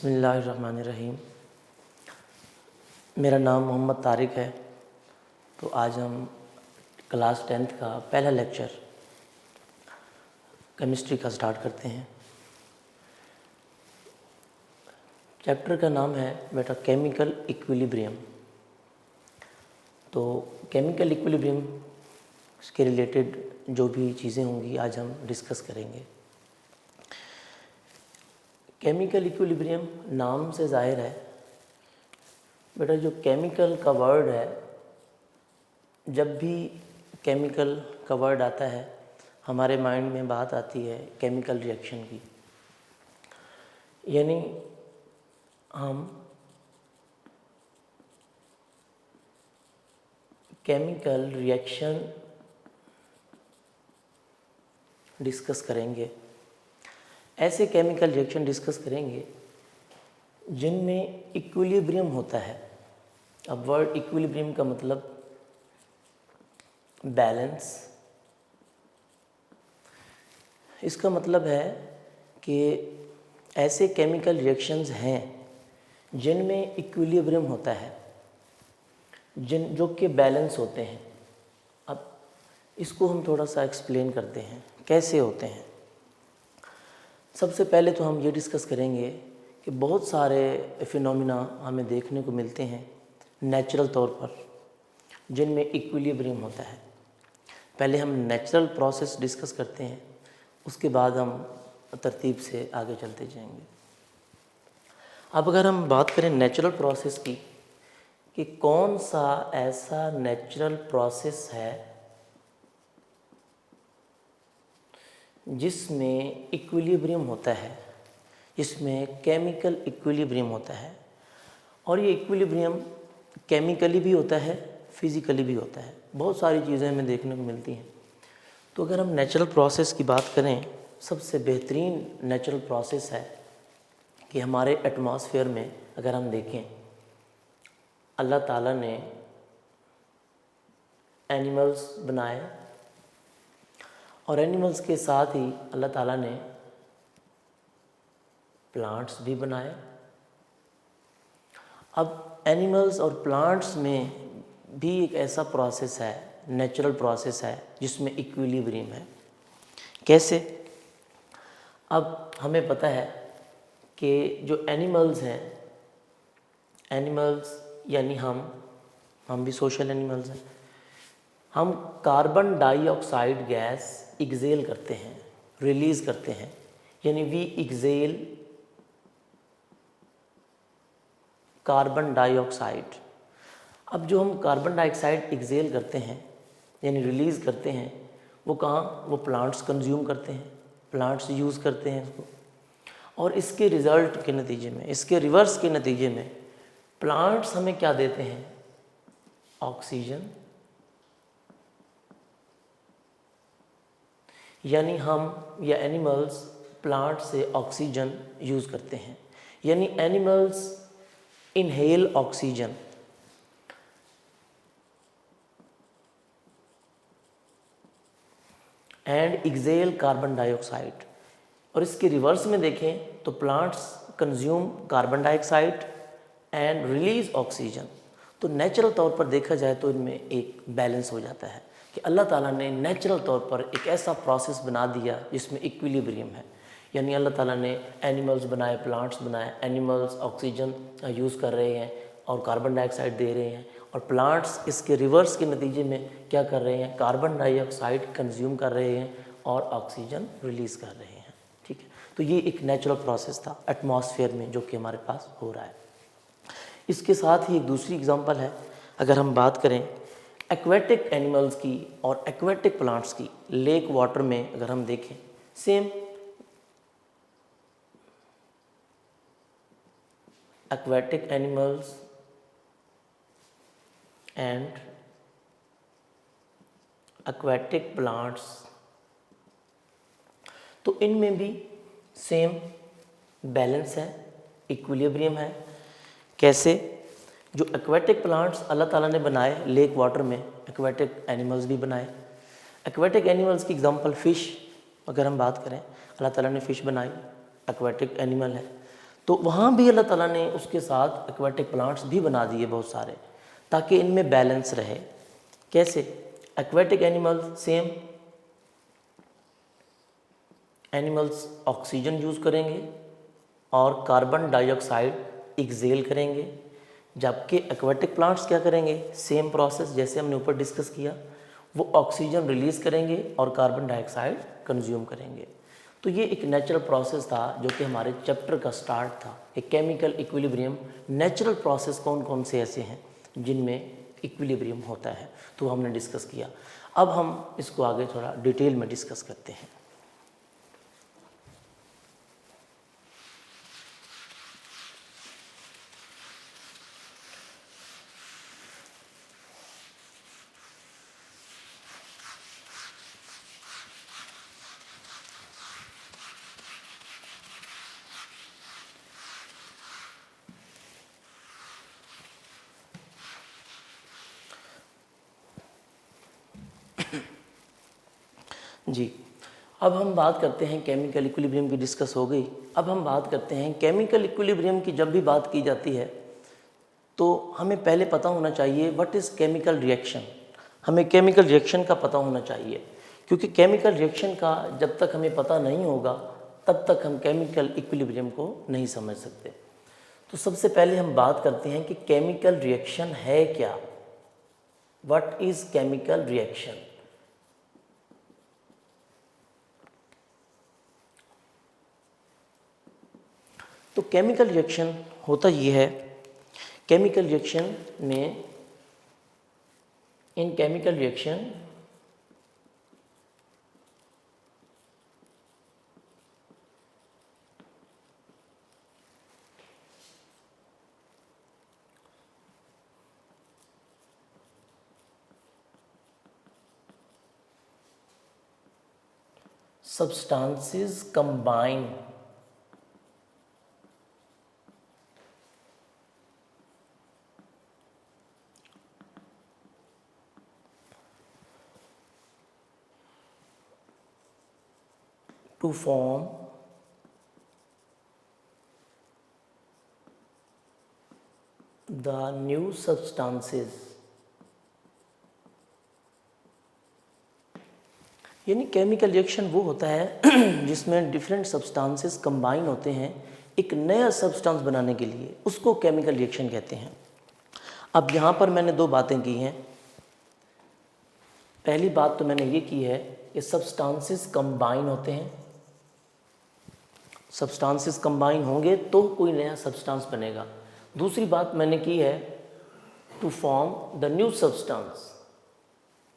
बिस्मिल्लाहिर्रहमानिर्रहीम। मेरा नाम मोहम्मद तारिक है। तो आज हम क्लास 10th का पहला लेक्चर केमिस्ट्री का स्टार्ट करते हैं। चैप्टर का नाम है बेटा केमिकल इक्विलिब्रियम। तो केमिकल इक्विलिब्रियम के रिलेटेड जो भी चीज़ें होंगी आज हम डिस्कस करेंगे। केमिकल इक्विलिब्रियम नाम से ज़ाहिर है बेटा, जो केमिकल का वर्ड है, जब भी केमिकल का वर्ड आता है हमारे माइंड में बात आती है केमिकल रिएक्शन की। यानी हम केमिकल रिएक्शन डिस्कस करेंगे। ऐसे केमिकल रिएक्शन डिस्कस करेंगे जिनमें इक्विलिब्रियम होता है। अब वर्ड इक्विलिब्रियम का मतलब बैलेंस। इसका मतलब है कि ऐसे केमिकल रिएक्शंस हैं जिनमें इक्विलिब्रियम होता है, जो कि बैलेंस होते हैं। अब इसको हम थोड़ा सा एक्सप्लेन करते हैं कैसे होते हैं। सबसे पहले तो हम ये डिस्कस करेंगे कि बहुत सारे फिनोमिना हमें देखने को मिलते हैं नेचुरल तौर पर जिनमें इक्विलिब्रियम होता है। पहले हम नेचुरल प्रोसेस डिस्कस करते हैं, उसके बाद हम तरतीब से आगे चलते जाएंगे। अब अगर हम बात करें नेचुरल प्रोसेस की कि कौन सा ऐसा नेचुरल प्रोसेस है जिसमें इक्विलिब्रियम होता है, जिसमें केमिकल इक्विलिब्रियम होता है। और ये इक्विलिब्रियम केमिकली भी होता है, फिज़िकली भी होता है। बहुत सारी चीज़ें हमें देखने को मिलती हैं। तो अगर हम नेचुरल प्रोसेस की बात करें, सबसे बेहतरीन नेचुरल प्रोसेस है कि हमारे एटमॉस्फेयर में अगर हम देखें, अल्लाह ताला ने एनिमल्स बनाए और एनिमल्स के साथ ही अल्लाह ताला ने प्लांट्स भी बनाए। अब एनिमल्स और प्लांट्स में भी एक ऐसा प्रोसेस है, नेचुरल प्रोसेस है, जिसमें इक्विलिब्रियम है। कैसे? अब हमें पता है कि जो एनिमल्स हैं, एनिमल्स यानी हम भी सोशल एनिमल्स हैं। हम कार्बन डाइऑक्साइड गैस एक्सेल करते हैं, रिलीज़ करते हैं, यानी वी एक्सेल कार्बन डाइऑक्साइड। अब जो हम कार्बन डाइऑक्साइड एक्सेल करते हैं यानी रिलीज़ करते हैं, वो कहाँ? वो प्लांट्स कंज्यूम करते हैं, प्लांट्स यूज़ करते हैं इसको। और इसके रिज़ल्ट के नतीजे में, इसके रिवर्स के नतीजे में प्लांट्स हमें क्या देते हैं? ऑक्सीजन। यानी हम या एनिमल्स प्लांट से ऑक्सीजन यूज़ करते हैं, यानी animals inhale oxygen and exhale carbon dioxide. और इसके रिवर्स में देखें तो plants consume carbon dioxide and release oxygen. तो नेचुरल तौर पर देखा जाए तो इनमें एक बैलेंस हो जाता है कि अल्लाह ताला ने नेचुरल तौर पर एक ऐसा प्रोसेस बना दिया जिसमें इक्विलिब्रियम है। यानी अल्लाह ताला ने एनिमल्स बनाए, प्लांट्स बनाए। एनिमल्स ऑक्सीजन यूज़ कर रहे हैं और कार्बन डाइऑक्साइड दे रहे हैं, और प्लांट्स इसके रिवर्स के नतीजे में क्या कर रहे हैं? कार्बन डाइऑक्साइड कंज्यूम कर रहे हैं और ऑक्सीजन रिलीज़ कर रहे हैं। ठीक है, तो ये एक नेचुरल प्रोसेस था एटमॉस्फेयर में जो कि हमारे पास हो रहा है। इसके साथ ही एक दूसरी एग्जांपल है, अगर हम बात करें एक्वेटिक एनिमल्स की और एक्वेटिक प्लांट्स की। लेक वाटर में अगर हम देखें, same aquatic animals and aquatic plants, तो इनमें भी सेम बैलेंस है, इक्विलिब्रियम है। कैसे? जो एक्वेटिक प्लांट्स अल्लाह ताला ने बनाए लेक वाटर में, एक्वेटिक एनिमल्स भी बनाए। एक्वेटिक एनिमल्स की एग्जांपल फ़िश, अगर हम बात करें, अल्लाह ताला ने फ़िश बनाई, एक्वेटिक एनिमल है। तो वहाँ भी अल्लाह ताला ने उसके साथ एक्वाटिक प्लांट्स भी बना दिए बहुत सारे, ताकि इनमें बैलेंस रहे। कैसे? Aquatic animals same, animals oxygen use करेंगे और कार्बन डाइऑक्साइड एक्सेल करेंगे, जबकि एक्वाटिक प्लांट्स क्या करेंगे? सेम प्रोसेस जैसे हमने ऊपर डिस्कस किया, वो ऑक्सीजन रिलीज़ करेंगे और कार्बन डाइऑक्साइड कंज्यूम करेंगे। तो ये एक नेचुरल प्रोसेस था जो कि हमारे चैप्टर का स्टार्ट था, एक केमिकल इक्विलिब्रियम। नेचुरल प्रोसेस कौन कौन से ऐसे हैं जिनमें इक्विलिब्रियम होता है, तो हमने डिस्कस किया। अब हम इसको आगे थोड़ा डिटेल में डिस्कस करते हैं। जी, अब हम बात करते हैं, केमिकल इक्विलिब्रियम की डिस्कस हो गई। अब हम बात करते हैं केमिकल इक्विलिब्रियम की। जब भी बात की जाती है तो हमें पहले पता होना चाहिए व्हाट इज़ केमिकल रिएक्शन। हमें केमिकल रिएक्शन का पता होना चाहिए, क्योंकि केमिकल रिएक्शन का जब तक हमें पता नहीं होगा तब तक हम केमिकल इक्विलिब्रियम को नहीं समझ सकते। तो सबसे पहले हम बात करते हैं कि केमिकल रिएक्शन है क्या। What is chemical reaction? तो केमिकल रिएक्शन होता ये है, केमिकल रिएक्शन में, इन chemical reaction substances combine to form the new substances। यानी केमिकल रिएक्शन वो होता है जिसमें डिफरेंट सब्सटेंसेस कंबाइन होते हैं एक नया सब्सटेंस बनाने के लिए, उसको केमिकल रिएक्शन कहते हैं। अब यहाँ पर मैंने दो बातें की हैं। पहली बात तो मैंने ये की है कि सब्सटेंसेस कंबाइन होते हैं, सब्सटेंसेस कंबाइन होंगे तो कोई नया सब्सटेंस बनेगा। दूसरी बात मैंने की है to form the new substance,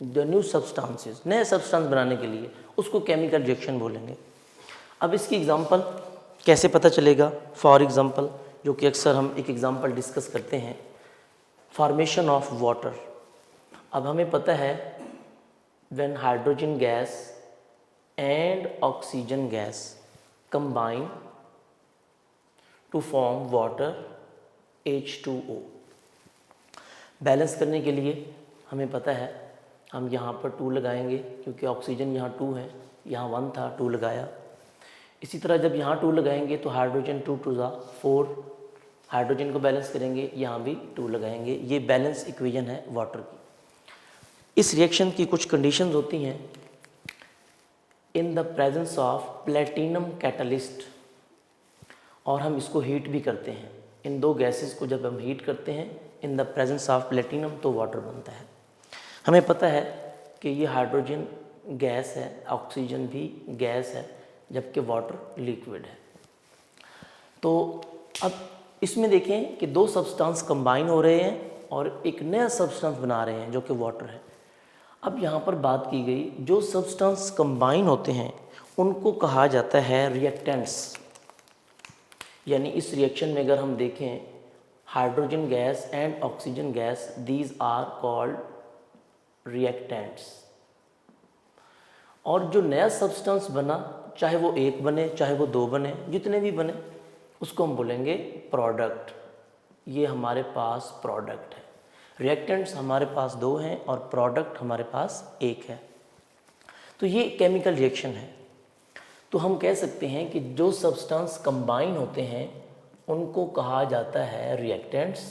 the new substances, नए सब्सटेंस बनाने के लिए, उसको केमिकल रिएक्शन बोलेंगे। अब इसकी एग्जांपल कैसे पता चलेगा? फॉर एग्जांपल, जो कि अक्सर हम एक एग्जांपल डिस्कस करते हैं, फॉर्मेशन ऑफ वाटर। अब हमें पता है when hydrogen gas and oxygen gas combine to form water H2O। Balance करने के लिए हमें पता है हम यहाँ पर 2 लगाएंगे, क्योंकि ऑक्सीजन यहाँ 2 है, यहाँ 1 था, 2 लगाया। इसी तरह जब यहाँ 2 लगाएंगे तो हाइड्रोजन 2 2 4, हाइड्रोजन को बैलेंस करेंगे, यहाँ भी 2 लगाएंगे। ये बैलेंस इक्वेशन है वाटर की। इस रिएक्शन की कुछ कंडीशंस होती हैं। In the presence of platinum catalyst, और हम इसको हीट भी करते हैं। इन दो गैसेस को जब हम हीट करते हैं in the presence of platinum, तो वाटर बनता है। हमें पता है कि ये हाइड्रोजन गैस है, ऑक्सीजन भी गैस है, जबकि वाटर लिक्विड है। तो अब इसमें देखें कि दो सब्सटेंस कंबाइन हो रहे हैं और एक नया सब्सटेंस बना रहे हैं जो कि वाटर है। अब यहाँ पर बात की गई, जो सब्सटेंस कंबाइन होते हैं उनको कहा जाता है रिएक्टेंट्स। यानी इस रिएक्शन में अगर हम देखें, hydrogen gas and oxygen gas, these are called reactants. और जो नया सब्सटेंस बना, चाहे वो एक बने चाहे वो 2 बने, जितने भी बने, उसको हम बोलेंगे प्रोडक्ट। ये हमारे पास प्रोडक्ट है। रिएक्टेंट्स हमारे पास 2 हैं और प्रोडक्ट हमारे पास 1 है। तो ये केमिकल रिएक्शन है। तो हम कह सकते हैं कि जो सब्सटेंस कंबाइन होते हैं उनको कहा जाता है रिएक्टेंट्स,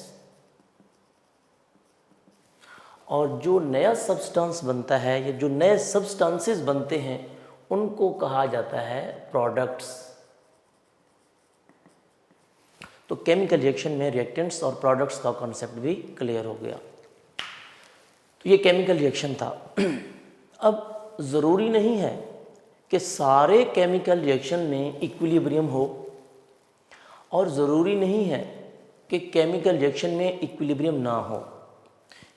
और जो नया सब्सटेंस बनता है या जो नए सब्सटेंसेस बनते हैं उनको कहा जाता है प्रोडक्ट्स। तो केमिकल रिएक्शन में रिएक्टेंट्स और प्रोडक्ट्स का कॉन्सेप्ट भी क्लियर हो गया। तो ये केमिकल रिएक्शन था। अब ज़रूरी नहीं है कि सारे केमिकल रिएक्शन में इक्विलिब्रियम हो, और ज़रूरी नहीं है कि केमिकल रिएक्शन में इक्विलिब्रियम ना हो।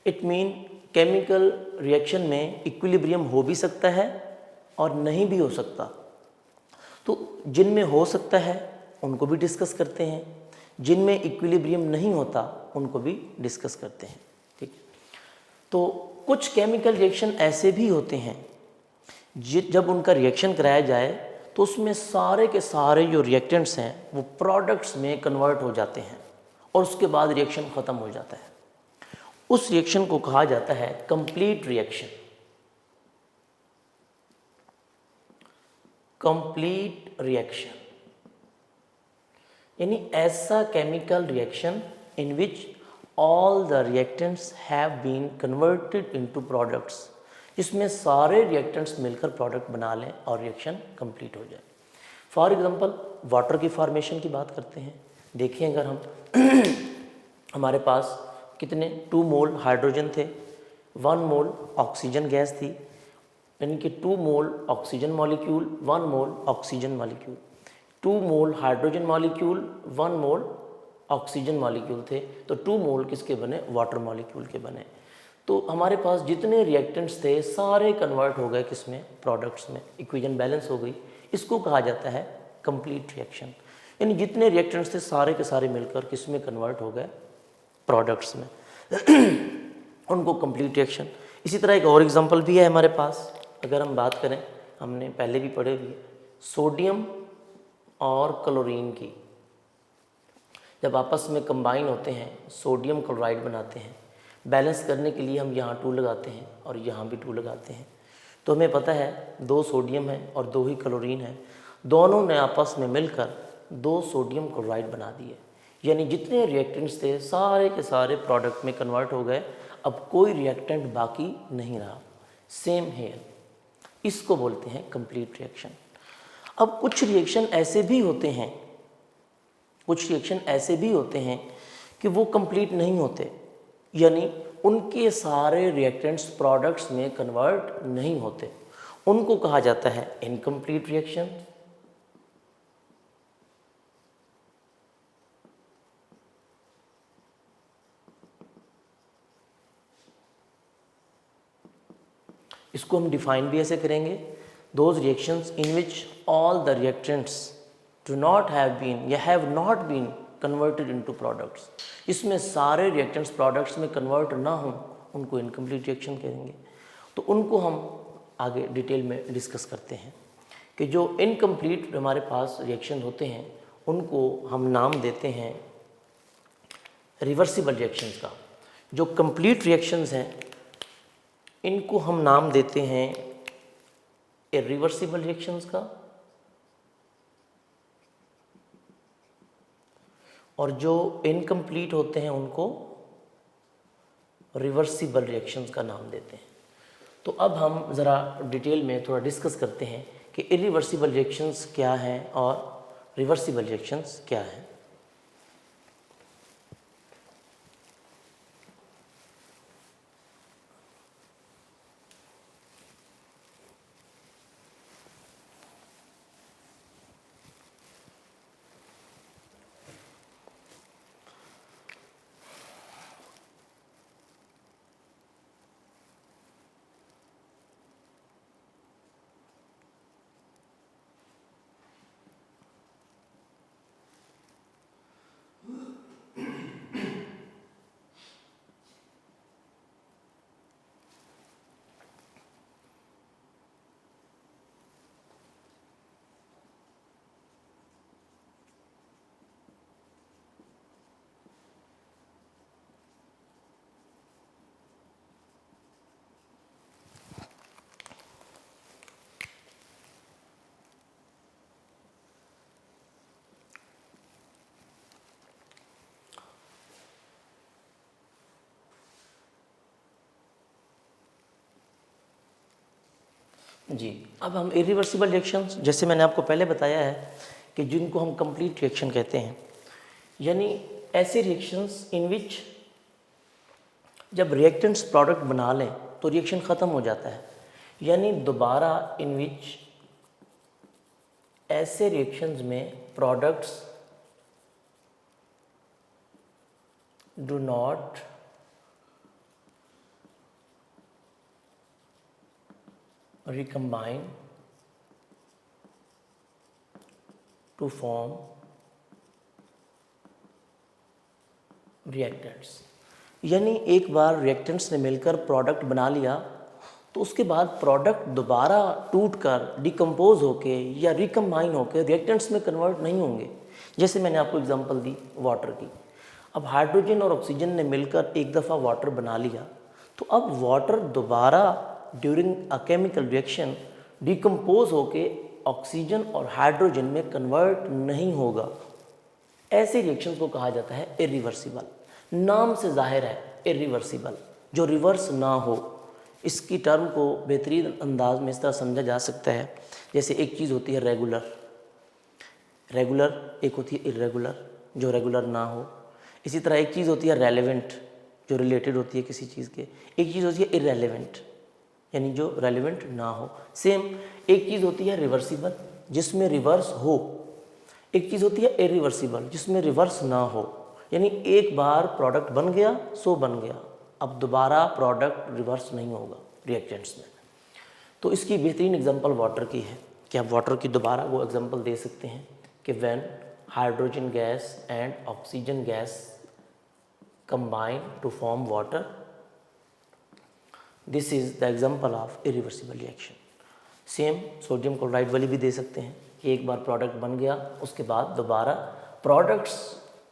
इट मीन केमिकल रिएक्शन में इक्विलिब्रियम हो भी सकता है और नहीं भी हो सकता। तो जिनमें हो सकता है उनको भी डिस्कस करते हैं, जिनमें इक्विलिब्रियम नहीं होता उनको भी डिस्कस करते हैं। ठीक है। तो कुछ केमिकल रिएक्शन ऐसे भी होते हैं जब उनका रिएक्शन कराया जाए तो उसमें सारे के सारे जो रिएक्टेंट्स हैं वो प्रोडक्ट्स में कन्वर्ट हो जाते हैं और उसके बाद रिएक्शन ख़त्म हो जाता है। उस रिएक्शन को कहा जाता है कंप्लीट रिएक्शन। कंप्लीट रिएक्शन यानी ऐसा chemical reaction in which all the reactants have been converted into products, जिसमें सारे रिएक्टेंट्स मिलकर प्रोडक्ट बना लें और रिएक्शन कंप्लीट हो जाए। फॉर एग्जांपल वाटर की फॉर्मेशन की बात करते हैं। देखिए अगर हम हमारे पास कितने 2 मोल हाइड्रोजन थे, 1 मोल ऑक्सीजन गैस थी, यानी कि 2 मोल ऑक्सीजन मॉलिक्यूल, 1 मोल ऑक्सीजन मॉलिक्यूल, 2 मोल हाइड्रोजन मॉलिक्यूल, 1 मोल ऑक्सीजन मॉलिक्यूल थे, तो 2 मोल किसके बने? वाटर मॉलिक्यूल के बने। तो हमारे पास जितने रिएक्टेंट्स थे सारे कन्वर्ट हो गए किसमें? प्रोडक्ट्स में। इक्वेशन बैलेंस हो गई। इसको कहा जाता है कंप्लीट रिएक्शन। यानी जितने रिएक्टेंट्स थे सारे के सारे मिलकर किसमें कन्वर्ट हो गए? प्रोडक्ट्स में। उनको कंप्लीट रिएक्शन। इसी तरह एक और एग्जांपल भी है हमारे पास। अगर हम बात करें, हमने पहले भी पढ़े हुए सोडियम और क्लोरीन की, जब आपस में कंबाइन होते हैं सोडियम क्लोराइड बनाते हैं। बैलेंस करने के लिए हम यहाँ 2 लगाते हैं और यहाँ भी 2 लगाते हैं। तो हमें पता है 2 सोडियम है और 2 ही क्लोरीन है, दोनों ने आपस में मिलकर 2 सोडियम क्लोराइड बना दिए। यानी जितने रिएक्टेंट्स थे सारे के सारे प्रोडक्ट में कन्वर्ट हो गए, अब कोई रिएक्टेंट बाकी नहीं रहा। सेम हेयर, इसको बोलते हैं कंप्लीट रिएक्शन। अब कुछ रिएक्शन ऐसे भी होते हैं, कुछ रिएक्शन ऐसे भी होते हैं कि वो कंप्लीट नहीं होते, यानी उनके सारे रिएक्टेंट्स प्रोडक्ट्स में कन्वर्ट नहीं होते। उनको कहा जाता है इनकम्प्लीट रिएक्शन। इसको हम डिफाइन भी ऐसे करेंगे, those reactions in which all the reactants do not have been या have not been converted into products. इसमें सारे रिएक्टेंट्स प्रोडक्ट्स में कन्वर्ट ना हों उनको इनकम्प्लीट रिएक्शन कहेंगे। तो उनको हम आगे डिटेल में डिस्कस करते हैं कि जो इनकम्प्लीट हमारे पास रिएक्शन होते हैं उनको हम नाम देते हैं रिवर्सिबल रिएक्शंस का। जो कंप्लीट रिएक्शंस हैं इनको हम नाम देते हैं इरिवर्सिबल रिएक्शंस का, और जो इनकम्प्लीट होते हैं उनको रिवर्सिबल रिएक्शंस का नाम देते हैं। तो अब हम ज़रा डिटेल में थोड़ा डिस्कस करते हैं कि इरिवर्सिबल रिएक्शंस क्या हैं और रिवर्सिबल रिएक्शंस क्या हैं। जी, अब हम इरिवर्सिबल रिएक्शंस, जैसे मैंने आपको पहले बताया है कि जिनको हम कंप्लीट रिएक्शन कहते हैं, यानी ऐसे रिएक्शंस इन विच जब रिएक्टेंट्स प्रोडक्ट बना लें तो रिएक्शन ख़त्म हो जाता है, यानी दोबारा इन विच ऐसे रिएक्शंस में products do not recombine to form reactants। यानी एक बार रिएक्टेंट्स ने मिलकर प्रोडक्ट बना लिया तो उसके बाद प्रोडक्ट दोबारा टूटकर डिकम्पोज होके या रिकम्बाइन होकर रिएक्टेंट्स में कन्वर्ट नहीं होंगे। जैसे मैंने आपको एग्जांपल दी वाटर की। अब हाइड्रोजन और ऑक्सीजन ने मिलकर एक दफ़ा वाटर बना लिया तो अब वाटर दोबारा during a chemical reaction decompose होके ऑक्सीजन और हाइड्रोजन में कन्वर्ट नहीं होगा। ऐसे रिएक्शन को कहा जाता है इरिवर्सिबल। नाम से जाहिर है इरिवर्सिबल, जो रिवर्स ना हो। इसकी टर्म को बेहतरीन अंदाज में इस तरह समझा जा सकता है, जैसे एक चीज़ होती है रेगुलर, एक होती है इरेगुलर, जो रेगुलर ना हो। इसी तरह एक चीज़ होती है रेलेवेंट, जो रिलेटेड होती है किसी चीज़ के। एक चीज़ होती है इरेलीवेंट, यानी जो रेलेवेंट ना हो। सेम एक चीज़ होती है रिवर्सिबल, जिसमें रिवर्स हो। एक चीज़ होती है इरिवर्सिबल, जिसमें रिवर्स ना हो। यानी एक बार प्रोडक्ट बन गया सो बन गया, अब दोबारा प्रोडक्ट रिवर्स नहीं होगा रिएक्टेंट्स में। तो इसकी बेहतरीन एग्जांपल वाटर की है कि आप वाटर की दोबारा वो एग्जांपल दे सकते हैं कि when hydrogen gas and oxygen gas combine to form water, this is the example of irreversible reaction. Same sodium chloride वाली भी दे सकते हैं कि एक बार प्रोडक्ट बन गया उसके बाद दोबारा प्रोडक्ट्स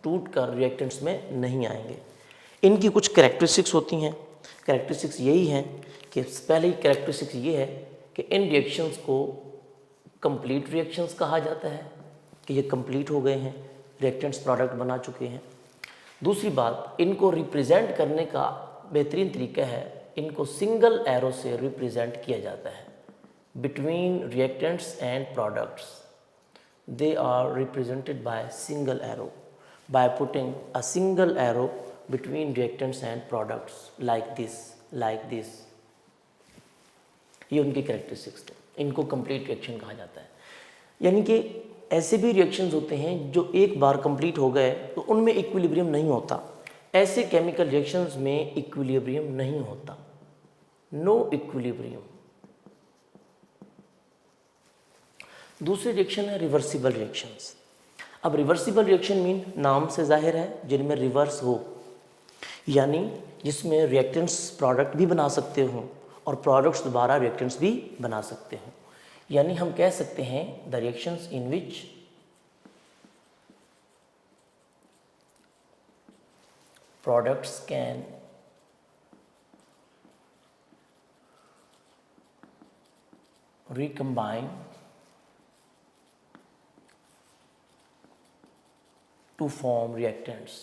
टूट कर रिएक्टेंट्स में नहीं आएंगे। इनकी कुछ कैरेक्टरिस्टिक्स होती हैं। कैरेक्टरिस्टिक्स यही हैं कि पहले ही कैरेक्टरिस्टिक्स ये है कि इन रिएक्शंस को कंप्लीट रिएक्शंस कहा जाता है कि ये कंप्लीट हो गए हैं, रिएक्टेंट्स प्रोडक्ट बना चुके हैं। दूसरी बात, इनको रिप्रेजेंट करने का बेहतरीन तरीका है, इनको सिंगल एरो से रिप्रेजेंट किया जाता है। Between reactants and products they are represented by single arrow, by putting a single arrow between reactants and products like this। ये उनकी कैरेक्टरिस्टिक्स थे। इनको कंप्लीट रिएक्शन कहा जाता है। यानी कि ऐसे भी रिएक्शंस होते हैं जो एक बार कंप्लीट हो गए तो उनमें इक्विलिब्रियम नहीं होता। ऐसे केमिकल रिएक्शंस में इक्विलिब्रियम नहीं होता, नो इक्विलिब्रियम। दूसरी रिएक्शन है रिवर्सिबल रिएक्शंस। अब रिवर्सिबल रिएक्शन मीन नाम से जाहिर है जिनमें रिवर्स हो, यानी जिसमें रिएक्टेंट्स प्रोडक्ट भी बना सकते हों और प्रोडक्ट्स दोबारा रिएक्टेंट्स भी बना सकते हों। यानी हम कह सकते हैं the reactions in which products can recombine to form reactants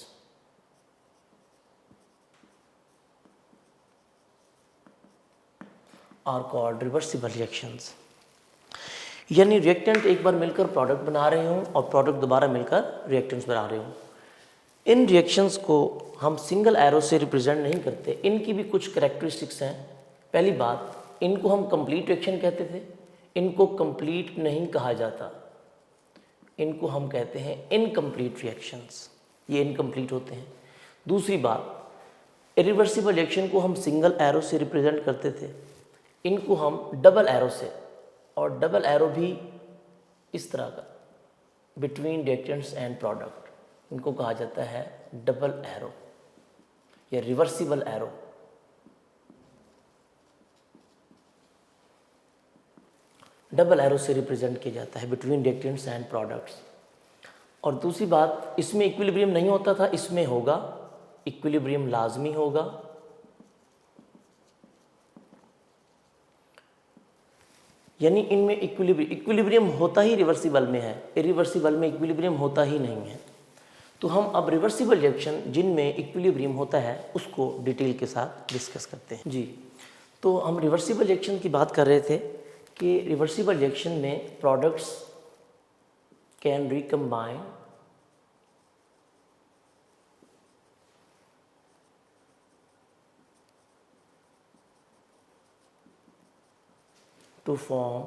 are called reversible reactions। यानी रिएक्टेंट एक बार मिलकर प्रोडक्ट बना रहे हों और प्रोडक्ट दोबारा मिलकर रिएक्टेंट्स बना रहे हों। इन रिएक्शंस को हम सिंगल एरो से रिप्रेजेंट नहीं करते। इनकी भी कुछ कैरेक्टरिस्टिक्स हैं। पहली बात, इनको हम कंप्लीट रिएक्शन कहते थे, इनको कंप्लीट नहीं कहा जाता, इनको हम कहते हैं इनकम्प्लीट रिएक्शंस। ये इनकम्प्लीट होते हैं। दूसरी बात, इरिवर्सिबल रिएक्शन को हम सिंगल एरो से रिप्रेजेंट करते थे, इनको हम डबल एरो से, और डबल एरो भी इस तरह का बिटवीन रिएक्टेंट्स एंड प्रोडक्ट, इनको कहा जाता है डबल एरो या रिवर्सिबल एरो। डबल एरो से रिप्रेजेंट किया जाता है बिटवीन रिएक्टेंट्स एंड प्रोडक्ट्स। और दूसरी बात, इसमें इक्विलिब्रियम नहीं होता था, इसमें होगा, इक्विलिब्रियम लाजमी होगा। यानी इनमें इक्विलिब्रियम होता ही रिवर्सिबल में है, इरिवर्सिबल में इक्विलिब्रियम होता ही नहीं है। तो हम अब रिवर्सिबल रिएक्शन जिनमें इक्विलिब्रियम होता है उसको डिटेल के साथ डिस्कस करते हैं। जी, तो हम रिवर्सिबल रिएक्शन की बात कर रहे थे कि रिवर्सिबल रिएक्शन में products can recombine to form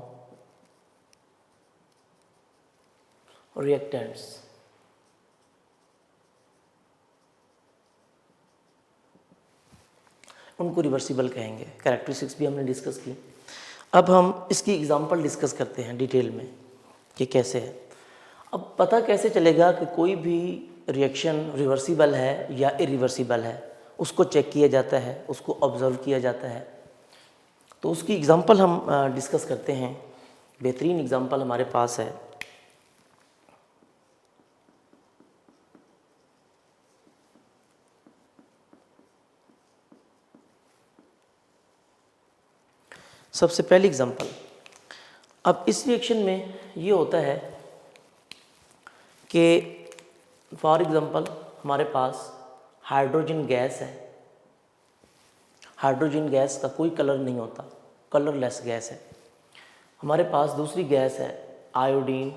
reactants. उनको रिवर्सिबल कहेंगे। कैरेक्टरिस्टिक्स भी हमने डिस्कस की। अब हम इसकी एग्जांपल डिस्कस करते हैं डिटेल में कि कैसे है। अब पता कैसे चलेगा कि कोई भी रिएक्शन रिवर्सिबल है या इरिवर्सिबल है, उसको चेक किया जाता है, उसको ऑब्जर्व किया जाता है। तो उसकी एग्जांपल हम डिस्कस करते हैं। बेहतरीन एग्जांपल हमारे पास है। सबसे पहली एग्जांपल, अब इस रिएक्शन में ये होता है कि फॉर एग्जांपल हमारे पास हाइड्रोजन गैस है। हाइड्रोजन गैस का कोई कलर नहीं होता, कलरलेस गैस है। हमारे पास दूसरी गैस है आयोडीन।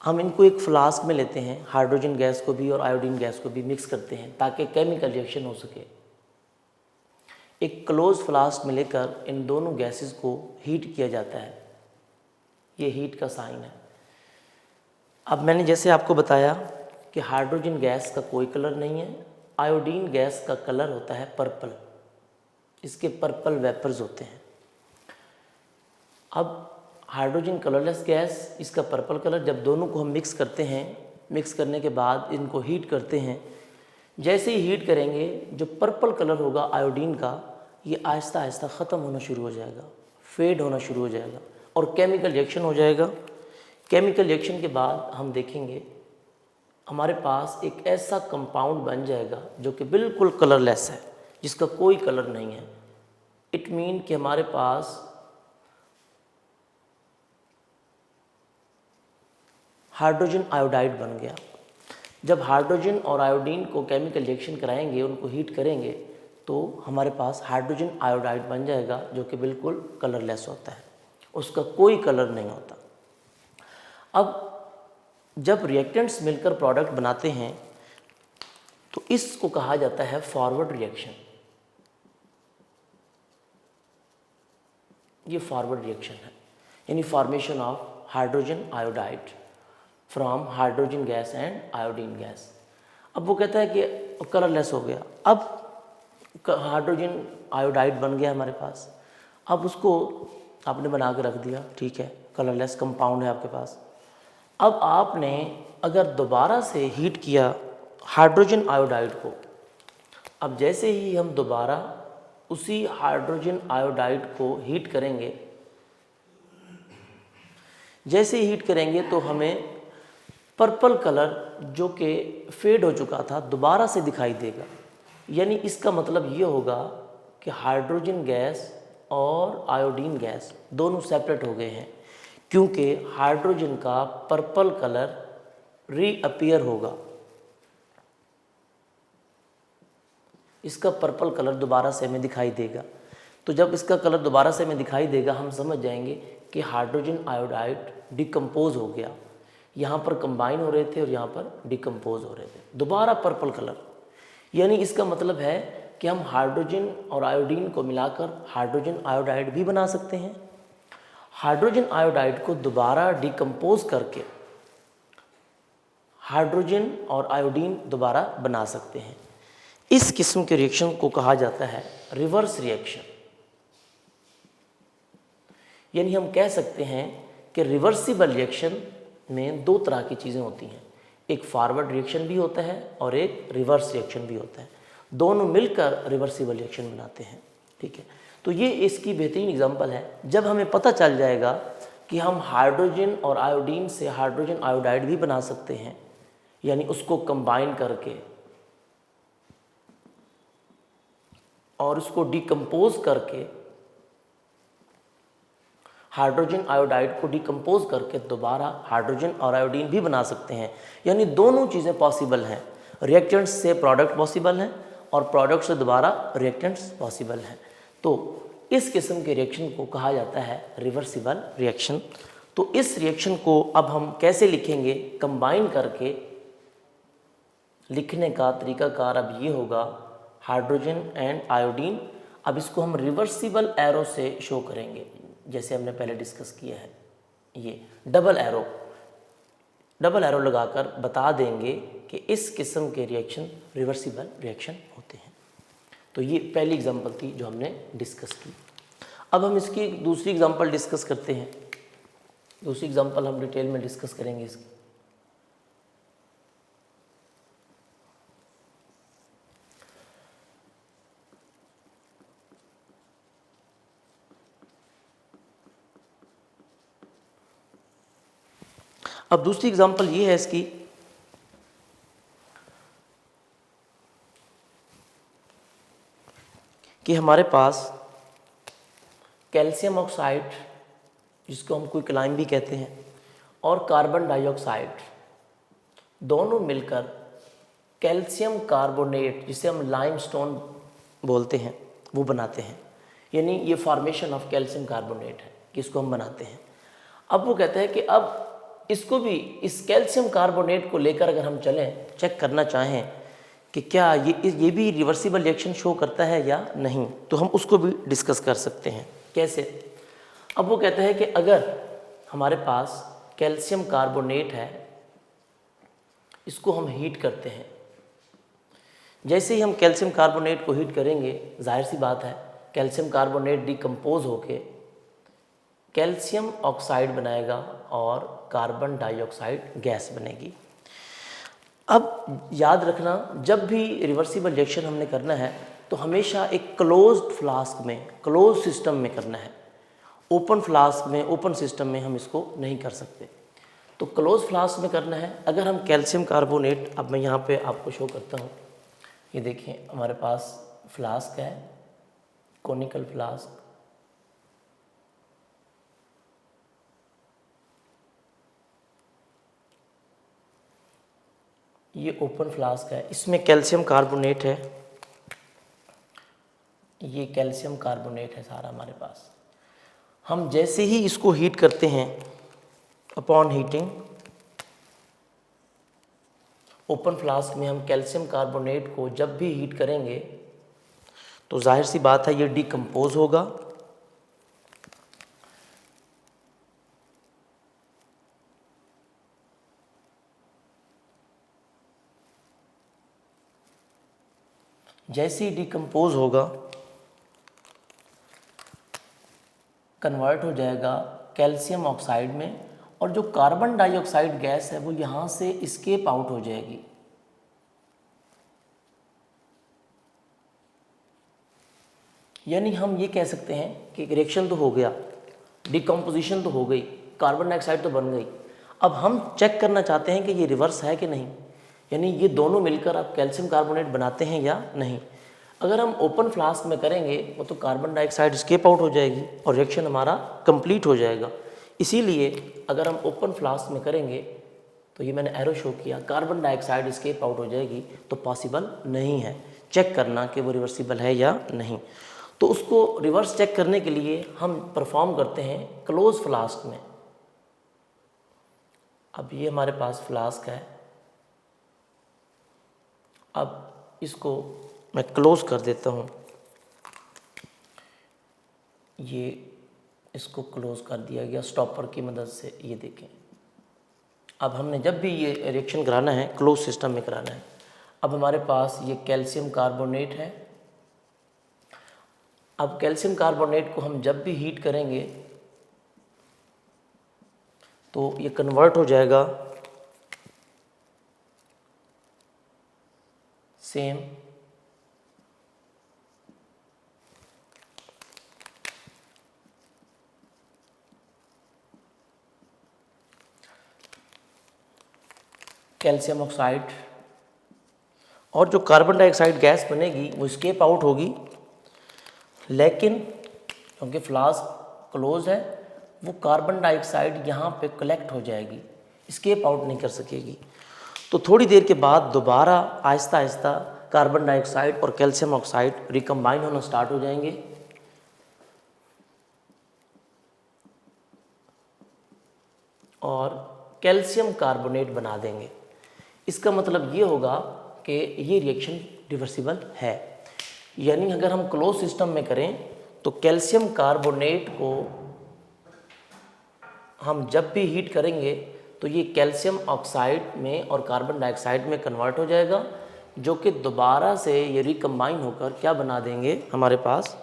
हम इनको एक फ्लास्क में लेते हैं, हाइड्रोजन गैस को भी और आयोडीन गैस को भी मिक्स करते हैं ताकि केमिकल रिएक्शन हो सके। एक क्लोज फ्लास्क में लेकर इन दोनों गैसेस को हीट किया जाता है। ये हीट का साइन है। अब मैंने जैसे आपको बताया कि हाइड्रोजन गैस का कोई कलर नहीं है, आयोडीन गैस का कलर होता है पर्पल। इसके पर्पल वेपर्स होते हैं। अब हाइड्रोजन कलरलेस गैस, इसका पर्पल कलर, जब दोनों को हम मिक्स करते हैं, मिक्स करने के बाद इनको हीट करते हैं। जैसे ही हीट करेंगे, जो पर्पल कलर होगा आयोडीन का, ये आहिस्ता आहिस्ता ख़त्म होना शुरू हो जाएगा, फेड होना शुरू हो जाएगा और केमिकल रिएक्शन हो जाएगा। केमिकल रिएक्शन के बाद हम देखेंगे हमारे पास एक ऐसा कंपाउंड बन जाएगा जो कि बिल्कुल कलरलेस है, जिसका कोई कलर नहीं है। इट मीन कि हमारे पास हाइड्रोजन आयोडाइड बन गया। जब हाइड्रोजन और आयोडीन को केमिकल रिएक्शन कराएंगे, उनको हीट करेंगे, तो हमारे पास हाइड्रोजन आयोडाइड बन जाएगा जो कि बिल्कुल कलरलेस होता है, उसका कोई कलर नहीं होता। अब जब रिएक्टेंट्स मिलकर प्रोडक्ट बनाते हैं तो इसको कहा जाता है फॉरवर्ड रिएक्शन। ये फॉरवर्ड रिएक्शन है, यानी formation of hydrogen iodide from hydrogen gas and iodine gas. अब वो कहता है कि कलरलेस हो गया। अब हाइड्रोजन आयोडाइड बन गया हमारे पास। अब उसको आपने बना के रख दिया, ठीक है, कलरलेस कंपाउंड है आपके पास। अब आपने अगर दोबारा से हीट किया हाइड्रोजन आयोडाइड को, अब जैसे ही हम दोबारा उसी हाइड्रोजन आयोडाइड को हीट करेंगे, जैसे ही हीट करेंगे तो हमें पर्पल कलर जो कि फेड हो चुका था दोबारा से दिखाई देगा। यानी इसका मतलब ये होगा कि हाइड्रोजन गैस और आयोडीन गैस दोनों सेपरेट हो गए हैं, क्योंकि हाइड्रोजन का पर्पल कलर रीअपीयर होगा। इसका पर्पल कलर दोबारा से हमें दिखाई देगा। तो जब इसका कलर दोबारा से हमें दिखाई देगा, हम समझ जाएंगे कि हाइड्रोजन आयोडाइड डिकम्पोज हो गया। यहाँ पर कंबाइन हो रहे थे और यहाँ पर डिकम्पोज हो रहे थे, दोबारा पर्पल कलर। यानी इसका मतलब है कि हम हाइड्रोजन और आयोडीन को मिलाकर हाइड्रोजन आयोडाइड भी बना सकते हैं। हाइड्रोजन आयोडाइड को दोबारा डिकम्पोज करके हाइड्रोजन और आयोडीन दोबारा बना सकते हैं। इस किस्म के रिएक्शन को कहा जाता है रिवर्स रिएक्शन। यानी हम कह सकते हैं कि रिवर्सिबल रिएक्शन में दो तरह की चीज़ें होती हैं, एक फॉरवर्ड रिएक्शन भी होता है और एक रिवर्स रिएक्शन भी होता है। दोनों मिलकर रिवर्सिबल रिएक्शन बनाते हैं, ठीक है। तो ये इसकी बेहतरीन एग्जांपल है। जब हमें पता चल जाएगा कि हम हाइड्रोजन और आयोडीन से हाइड्रोजन आयोडाइड भी बना सकते हैं, यानी उसको कंबाइन करके और उसको डिकम्पोज करके, हाइड्रोजन आयोडाइड को डिकम्पोज करके दोबारा हाइड्रोजन और आयोडीन भी बना सकते हैं। यानी दोनों चीज़ें पॉसिबल हैं। रिएक्टेंट्स से प्रोडक्ट पॉसिबल हैं और प्रोडक्ट से दोबारा रिएक्टेंट्स पॉसिबल हैं। तो इस किस्म के रिएक्शन को कहा जाता है रिवर्सिबल रिएक्शन। तो इस रिएक्शन को अब हम कैसे लिखेंगे, कंबाइन करके लिखने का तरीकाकार अब ये होगा, हाइड्रोजन एंड आयोडीन। अब इसको हम रिवर्सिबल एरो से शो करेंगे, जैसे हमने पहले डिस्कस किया है। ये डबल एरो लगाकर बता देंगे कि इस किस्म के रिएक्शन रिवर्सिबल रिएक्शन होते हैं। तो ये पहली एग्जांपल थी जो हमने डिस्कस की। अब हम इसकी दूसरी एग्जांपल डिस्कस करते हैं। दूसरी एग्जांपल हम डिटेल में डिस्कस करेंगे इसकी। अब दूसरी एग्जांपल ये है इसकी कि हमारे पास कैल्शियम ऑक्साइड, जिसको हम क्विकलाइम भी कहते हैं, और कार्बन डाइऑक्साइड दोनों मिलकर कैल्शियम कार्बोनेट, जिसे हम लाइमस्टोन बोलते हैं, वो बनाते हैं। यानी ये फॉर्मेशन ऑफ कैल्शियम कार्बोनेट है कि इसको हम बनाते हैं। अब वो कहते हैं कि अब इसको भी, इस कैल्शियम कार्बोनेट को लेकर अगर हम चलें, चेक करना चाहें कि क्या ये भी रिवर्सिबल रिएक्शन शो करता है या नहीं, तो हम उसको भी डिस्कस कर सकते हैं। कैसे? अब वो कहते हैं कि अगर हमारे पास कैल्शियम कार्बोनेट है, इसको हम हीट करते हैं। जैसे ही हम कैल्शियम कार्बोनेट को हीट करेंगे, जाहिर सी बात है कैल्शियम कार्बोनेट डिकम्पोज होके कैल्शियम ऑक्साइड बनाएगा और कार्बन डाइऑक्साइड गैस बनेगी। अब याद रखना, जब भी रिवर्सिबल रिएक्शन हमने करना है तो हमेशा एक क्लोज्ड फ्लास्क में, क्लोज सिस्टम में करना है। ओपन फ्लास्क में, ओपन सिस्टम में हम इसको नहीं कर सकते। तो क्लोज फ्लास्क में करना है। अगर हम कैल्शियम कार्बोनेट, अब मैं यहाँ पे आपको शो करता हूँ, ये देखिए हमारे पास फ्लास्क है, कोनिकल फ्लास्क। ये ओपन फ्लास्क है, इसमें कैल्शियम कार्बोनेट है, ये कैल्शियम कार्बोनेट है सारा हमारे पास। हम जैसे ही इसको हीट करते हैं, अपॉन हीटिंग ओपन फ्लास्क में, हम कैल्शियम कार्बोनेट को जब भी हीट करेंगे तो जाहिर सी बात है ये डिकम्पोज होगा। जैसे ही डिकम्पोज होगा, कन्वर्ट हो जाएगा कैल्शियम ऑक्साइड में, और जो कार्बन डाइऑक्साइड गैस है वो यहाँ से एस्केप आउट हो जाएगी। यानी हम ये कह सकते हैं कि रिएक्शन तो हो गया, डिकम्पोजिशन तो हो गई, कार्बन डाइऑक्साइड तो बन गई। अब हम चेक करना चाहते हैं कि ये रिवर्स है कि नहीं, यानी ये दोनों मिलकर आप कैल्शियम कार्बोनेट बनाते हैं या नहीं। अगर हम ओपन फ्लास्क में करेंगे वो तो कार्बन डाइऑक्साइड एस्केप आउट हो जाएगी और रिएक्शन हमारा कंप्लीट हो जाएगा। इसीलिए अगर हम ओपन फ्लास्क में करेंगे तो ये मैंने एरो शो किया, कार्बन डाइऑक्साइड एस्केप आउट हो जाएगी, तो पॉसिबल नहीं है। चेक करना कि वो रिवर्सिबल है या नहीं। तो उसको रिवर्स चेक करने के लिए हम परफॉर्म करते हैं क्लोज फ्लास्क में। अब ये हमारे पास फ्लास्क है, अब इसको मैं क्लोज कर देता हूँ, ये इसको क्लोज कर दिया गया स्टॉपर की मदद से। ये देखें, अब हमने जब भी ये रिएक्शन कराना है क्लोज सिस्टम में कराना है। अब हमारे पास ये कैल्शियम कार्बोनेट है। अब कैल्शियम कार्बोनेट को हम जब भी हीट करेंगे तो ये कन्वर्ट हो जाएगा सेम कैल्शियम ऑक्साइड, और जो कार्बन डाइऑक्साइड गैस बनेगी वो एस्केप आउट होगी, लेकिन क्योंकि फ्लास्क क्लोज है वो कार्बन डाइऑक्साइड यहाँ पे कलेक्ट हो जाएगी, एस्केप आउट नहीं कर सकेगी। तो थोड़ी देर के बाद दोबारा आहिस्ता आहिस्ता कार्बन डाइऑक्साइड और कैल्शियम ऑक्साइड रिकम्बाइन होना स्टार्ट हो जाएंगे। और कैल्शियम कार्बोनेट बना देंगे। इसका मतलब ये होगा कि ये रिएक्शन रिवर्सिबल है। यानी अगर हम क्लोज सिस्टम में करें तो कैल्शियम कार्बोनेट को हम जब भी हीट करेंगे तो ये कैल्शियम ऑक्साइड में और कार्बन डाइऑक्साइड में कन्वर्ट हो जाएगा, जो कि दोबारा से ये रिकम्बाइन होकर क्या बना देंगे हमारे पास,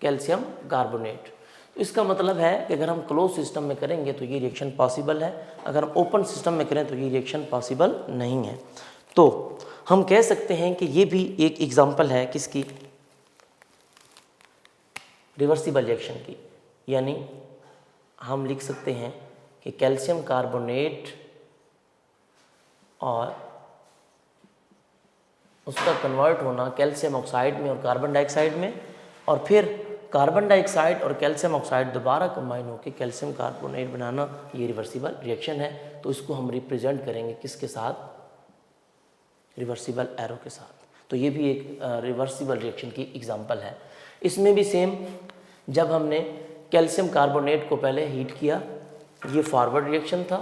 कैल्शियम कार्बोनेट। तो इसका मतलब है कि अगर हम क्लोज सिस्टम में करेंगे तो ये रिएक्शन पॉसिबल है, अगर हम ओपन सिस्टम में करें तो ये रिएक्शन पॉसिबल नहीं है। तो हम कह सकते हैं कि ये भी एक एग्जांपल है किसकी, रिवर्सिबल रिएक्शन की। यानी हम लिख सकते हैं कि कैल्शियम कार्बोनेट और उसका कन्वर्ट होना कैल्शियम ऑक्साइड में और कार्बन डाइऑक्साइड में, और फिर कार्बन डाइऑक्साइड और कैल्शियम ऑक्साइड दोबारा कंबाइन होकर कैल्शियम कार्बोनेट बनाना, ये रिवर्सिबल रिएक्शन है। तो इसको हम रिप्रेजेंट करेंगे किसके साथ, रिवर्सिबल एरो के साथ। तो ये भी एक रिवर्सिबल रिएक्शन की एग्जांपल है। इसमें भी सेम, जब हमने कैल्शियम कार्बोनेट को पहले हीट किया, ये फॉरवर्ड रिएक्शन था,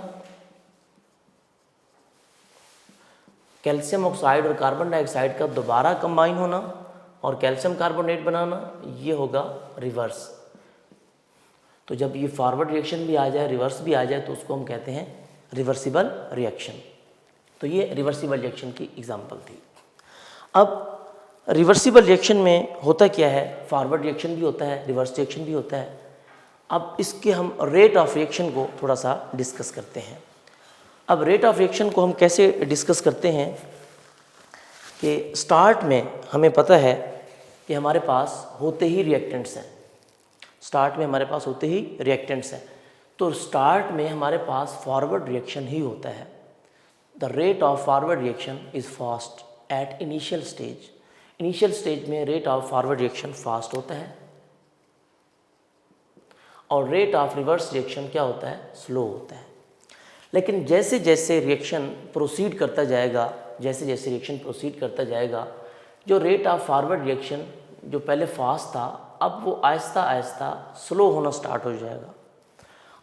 कैल्शियम ऑक्साइड और कार्बन डाइऑक्साइड का दोबारा कंबाइन होना और कैल्शियम कार्बोनेट बनाना, ये होगा रिवर्स। तो जब ये फॉरवर्ड रिएक्शन भी आ जाए, रिवर्स भी आ जाए, तो उसको हम कहते हैं रिवर्सिबल रिएक्शन। तो ये रिवर्सिबल रिएक्शन की एग्जांपल थी। अब रिवर्सिबल रिएक्शन में होता क्या है, फॉरवर्ड रिएक्शन भी होता है, रिवर्स रिएक्शन भी होता है। अब इसके हम रेट ऑफ रिएक्शन को थोड़ा सा डिस्कस करते हैं। अब रेट ऑफ रिएक्शन को हम कैसे डिस्कस करते हैं कि स्टार्ट में हमें पता है कि हमारे पास होते ही रिएक्टेंट्स हैं, स्टार्ट में हमारे पास होते ही रिएक्टेंट्स हैं। तो स्टार्ट में हमारे पास फॉरवर्ड रिएक्शन ही होता है। The rate of forward reaction is fast at initial stage. Initial stage में rate of forward reaction fast होता है और रेट ऑफ रिवर्स रिएक्शन क्या होता है, स्लो होता है। लेकिन जैसे जैसे रिएक्शन प्रोसीड करता जाएगा, जैसे जैसे रिएक्शन प्रोसीड करता जाएगा, जो रेट ऑफ फॉरवर्ड रिएक्शन जो पहले फास्ट था, अब वो आहिस्ता आहिस्ता स्लो होना स्टार्ट हो जाएगा,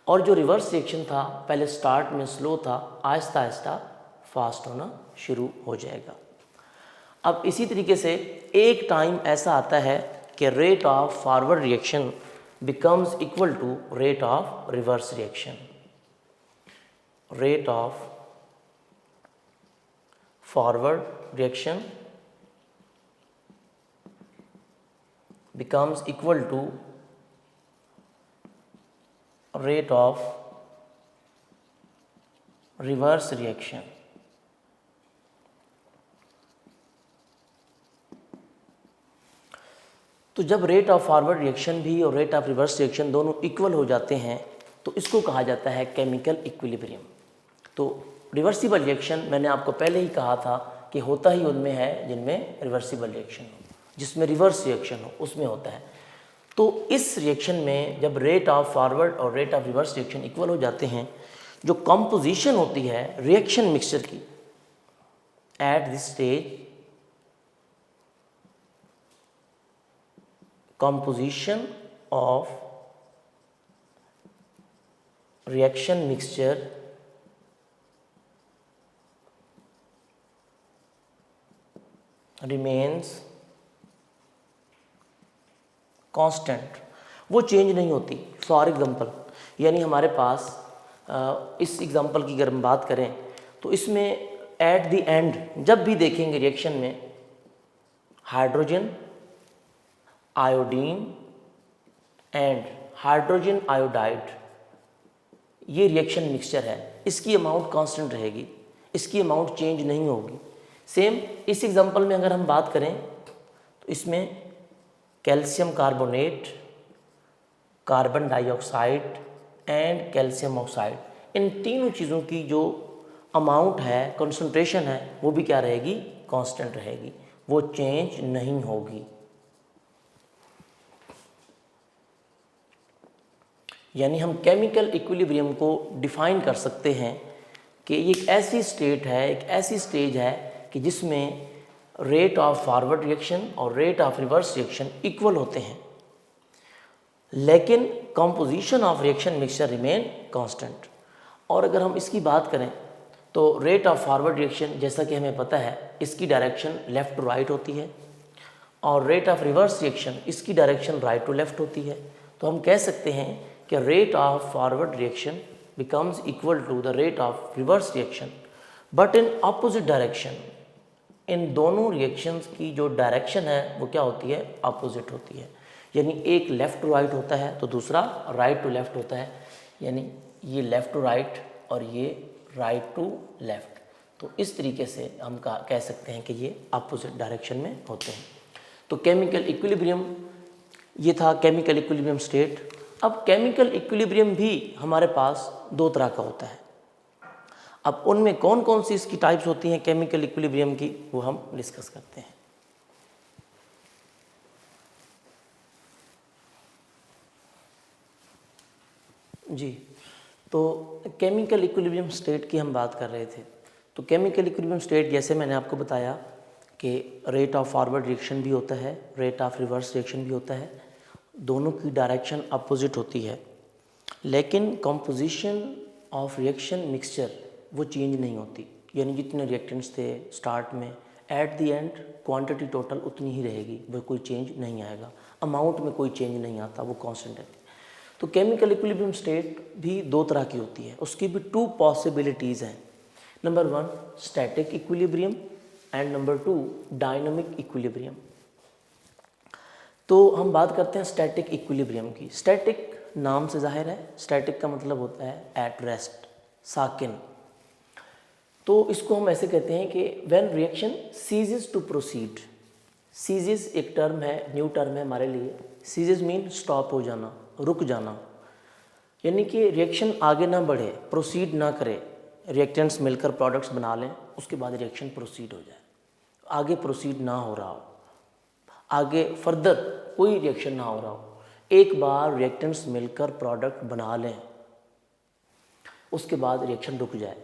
और जो रिवर्स रिएक्शन था पहले स्टार्ट में स्लो था, आहिस्ता आहिस्ता फास्ट होना शुरू हो जाएगा। अब इसी तरीके से एक टाइम ऐसा आता है कि rate of forward reaction becomes equal to rate of reverse reaction. Rate of forward reaction becomes equal to rate of reverse reaction. तो जब रेट ऑफ फॉरवर्ड रिएक्शन भी और रेट ऑफ रिवर्स रिएक्शन दोनों equal हो जाते हैं तो इसको कहा जाता है केमिकल इक्विलिब्रियम। तो रिवर्सिबल रिएक्शन मैंने आपको पहले ही कहा था कि होता ही उनमें है जिनमें रिवर्सिबल रिएक्शन हो, जिसमें रिवर्स रिएक्शन हो उसमें होता है। तो इस रिएक्शन में जब रेट ऑफ फॉरवर्ड और rate of reverse reaction equal हो जाते हैं, जो कंपोजिशन होती है रिएक्शन मिक्सचर की at this stage, composition of reaction mixture remains constant, वो चेंज नहीं होती। फॉर एग्जांपल, यानी हमारे पास इस एग्जांपल की अगर हम बात करें तो इसमें एट द एंड जब भी देखेंगे रिएक्शन में hydrogen, iodine and hydrogen iodide, ये रिएक्शन मिक्सचर है, इसकी अमाउंट कांस्टेंट रहेगी, इसकी अमाउंट चेंज नहीं होगी। सेम इस एग्जांपल में अगर हम बात करें तो इसमें calcium carbonate, carbon dioxide and calcium oxide, इन तीनों चीज़ों की जो अमाउंट है, कंसंट्रेशन है, वो भी क्या रहेगी, कांस्टेंट रहेगी, वो चेंज नहीं होगी। यानी हम केमिकल इक्विलिब्रियम को डिफाइन कर सकते हैं कि ये एक ऐसी स्टेट है, एक ऐसी स्टेज है कि जिसमें रेट ऑफ फॉरवर्ड रिएक्शन और rate of reverse reaction equal होते हैं, लेकिन composition of reaction mixture remain constant. और अगर हम इसकी बात करें तो रेट ऑफ फॉरवर्ड रिएक्शन जैसा कि हमें पता है इसकी डायरेक्शन लेफ़्ट टू राइट होती है, और रेट ऑफ रिवर्स रिएक्शन इसकी डायरेक्शन राइट टू लेफ़्ट होती है। तो हम कह सकते हैं कि rate of forward reaction becomes equal to the rate of reverse reaction but in opposite direction. इन दोनों रिएक्शंस की जो डायरेक्शन है वो क्या होती है, अपोजिट होती है। यानी एक लेफ़्ट टू राइट होता है तो दूसरा राइट टू लेफ़्ट होता है, यानी ये लेफ़्ट टू राइट और ये राइट टू लेफ़्ट। तो इस तरीके से हम कह सकते हैं कि ये अपोजिट डायरेक्शन में होते हैं। तो केमिकल इक्विलिब्रियम ये था, केमिकल इक्विलिब्रियम स्टेट। अब केमिकल इक्विलिब्रियम भी हमारे पास दो तरह का होता है। अब उनमें कौन कौन सी इसकी टाइप्स होती हैं केमिकल इक्विलिब्रियम की, वो हम डिस्कस करते हैं। जी, तो केमिकल इक्विलिब्रियम स्टेट की हम बात कर रहे थे। तो केमिकल इक्विलिब्रियम स्टेट जैसे मैंने आपको बताया कि रेट ऑफ फॉरवर्ड रिएक्शन भी होता है, रेट ऑफ रिवर्स रिएक्शन भी होता है, दोनों की डायरेक्शन अपोजिट होती है, लेकिन कंपोजिशन ऑफ रिएक्शन मिक्सचर वो चेंज नहीं होती। यानी जितने रिएक्टेंट्स थे स्टार्ट में, at the end quantity total उतनी ही रहेगी, वो कोई चेंज नहीं आएगा, अमाउंट में कोई चेंज नहीं आता, वो कांस्टेंट रहती है। तो केमिकल इक्विलिब्रियम स्टेट भी दो तरह की होती है, उसकी भी टू पॉसिबिलिटीज़ हैं। Number 1 static equilibrium and number 2 dynamic equilibrium. तो हम बात करते हैं स्टैटिक इक्विलिब्रियम की। स्टैटिक नाम से जाहिर है, स्टैटिक का मतलब होता है एट रेस्ट, साकिन। तो इसको हम ऐसे कहते हैं कि when reaction ceases to proceed. Ceases एक टर्म है, न्यू टर्म है हमारे लिए। सीजेस मीन स्टॉप हो जाना, रुक जाना, यानी कि रिएक्शन आगे ना बढ़े, प्रोसीड ना करे, रिएक्टेंट्स मिलकर प्रोडक्ट्स बना लें, उसके बाद रिएक्शन प्रोसीड हो जाए, आगे प्रोसीड ना हो रहा हो, आगे फर्दर कोई रिएक्शन ना हो रहा हो, एक बार रिएक्टेंट्स मिलकर प्रोडक्ट बना लें, उसके बाद रिएक्शन रुक जाए,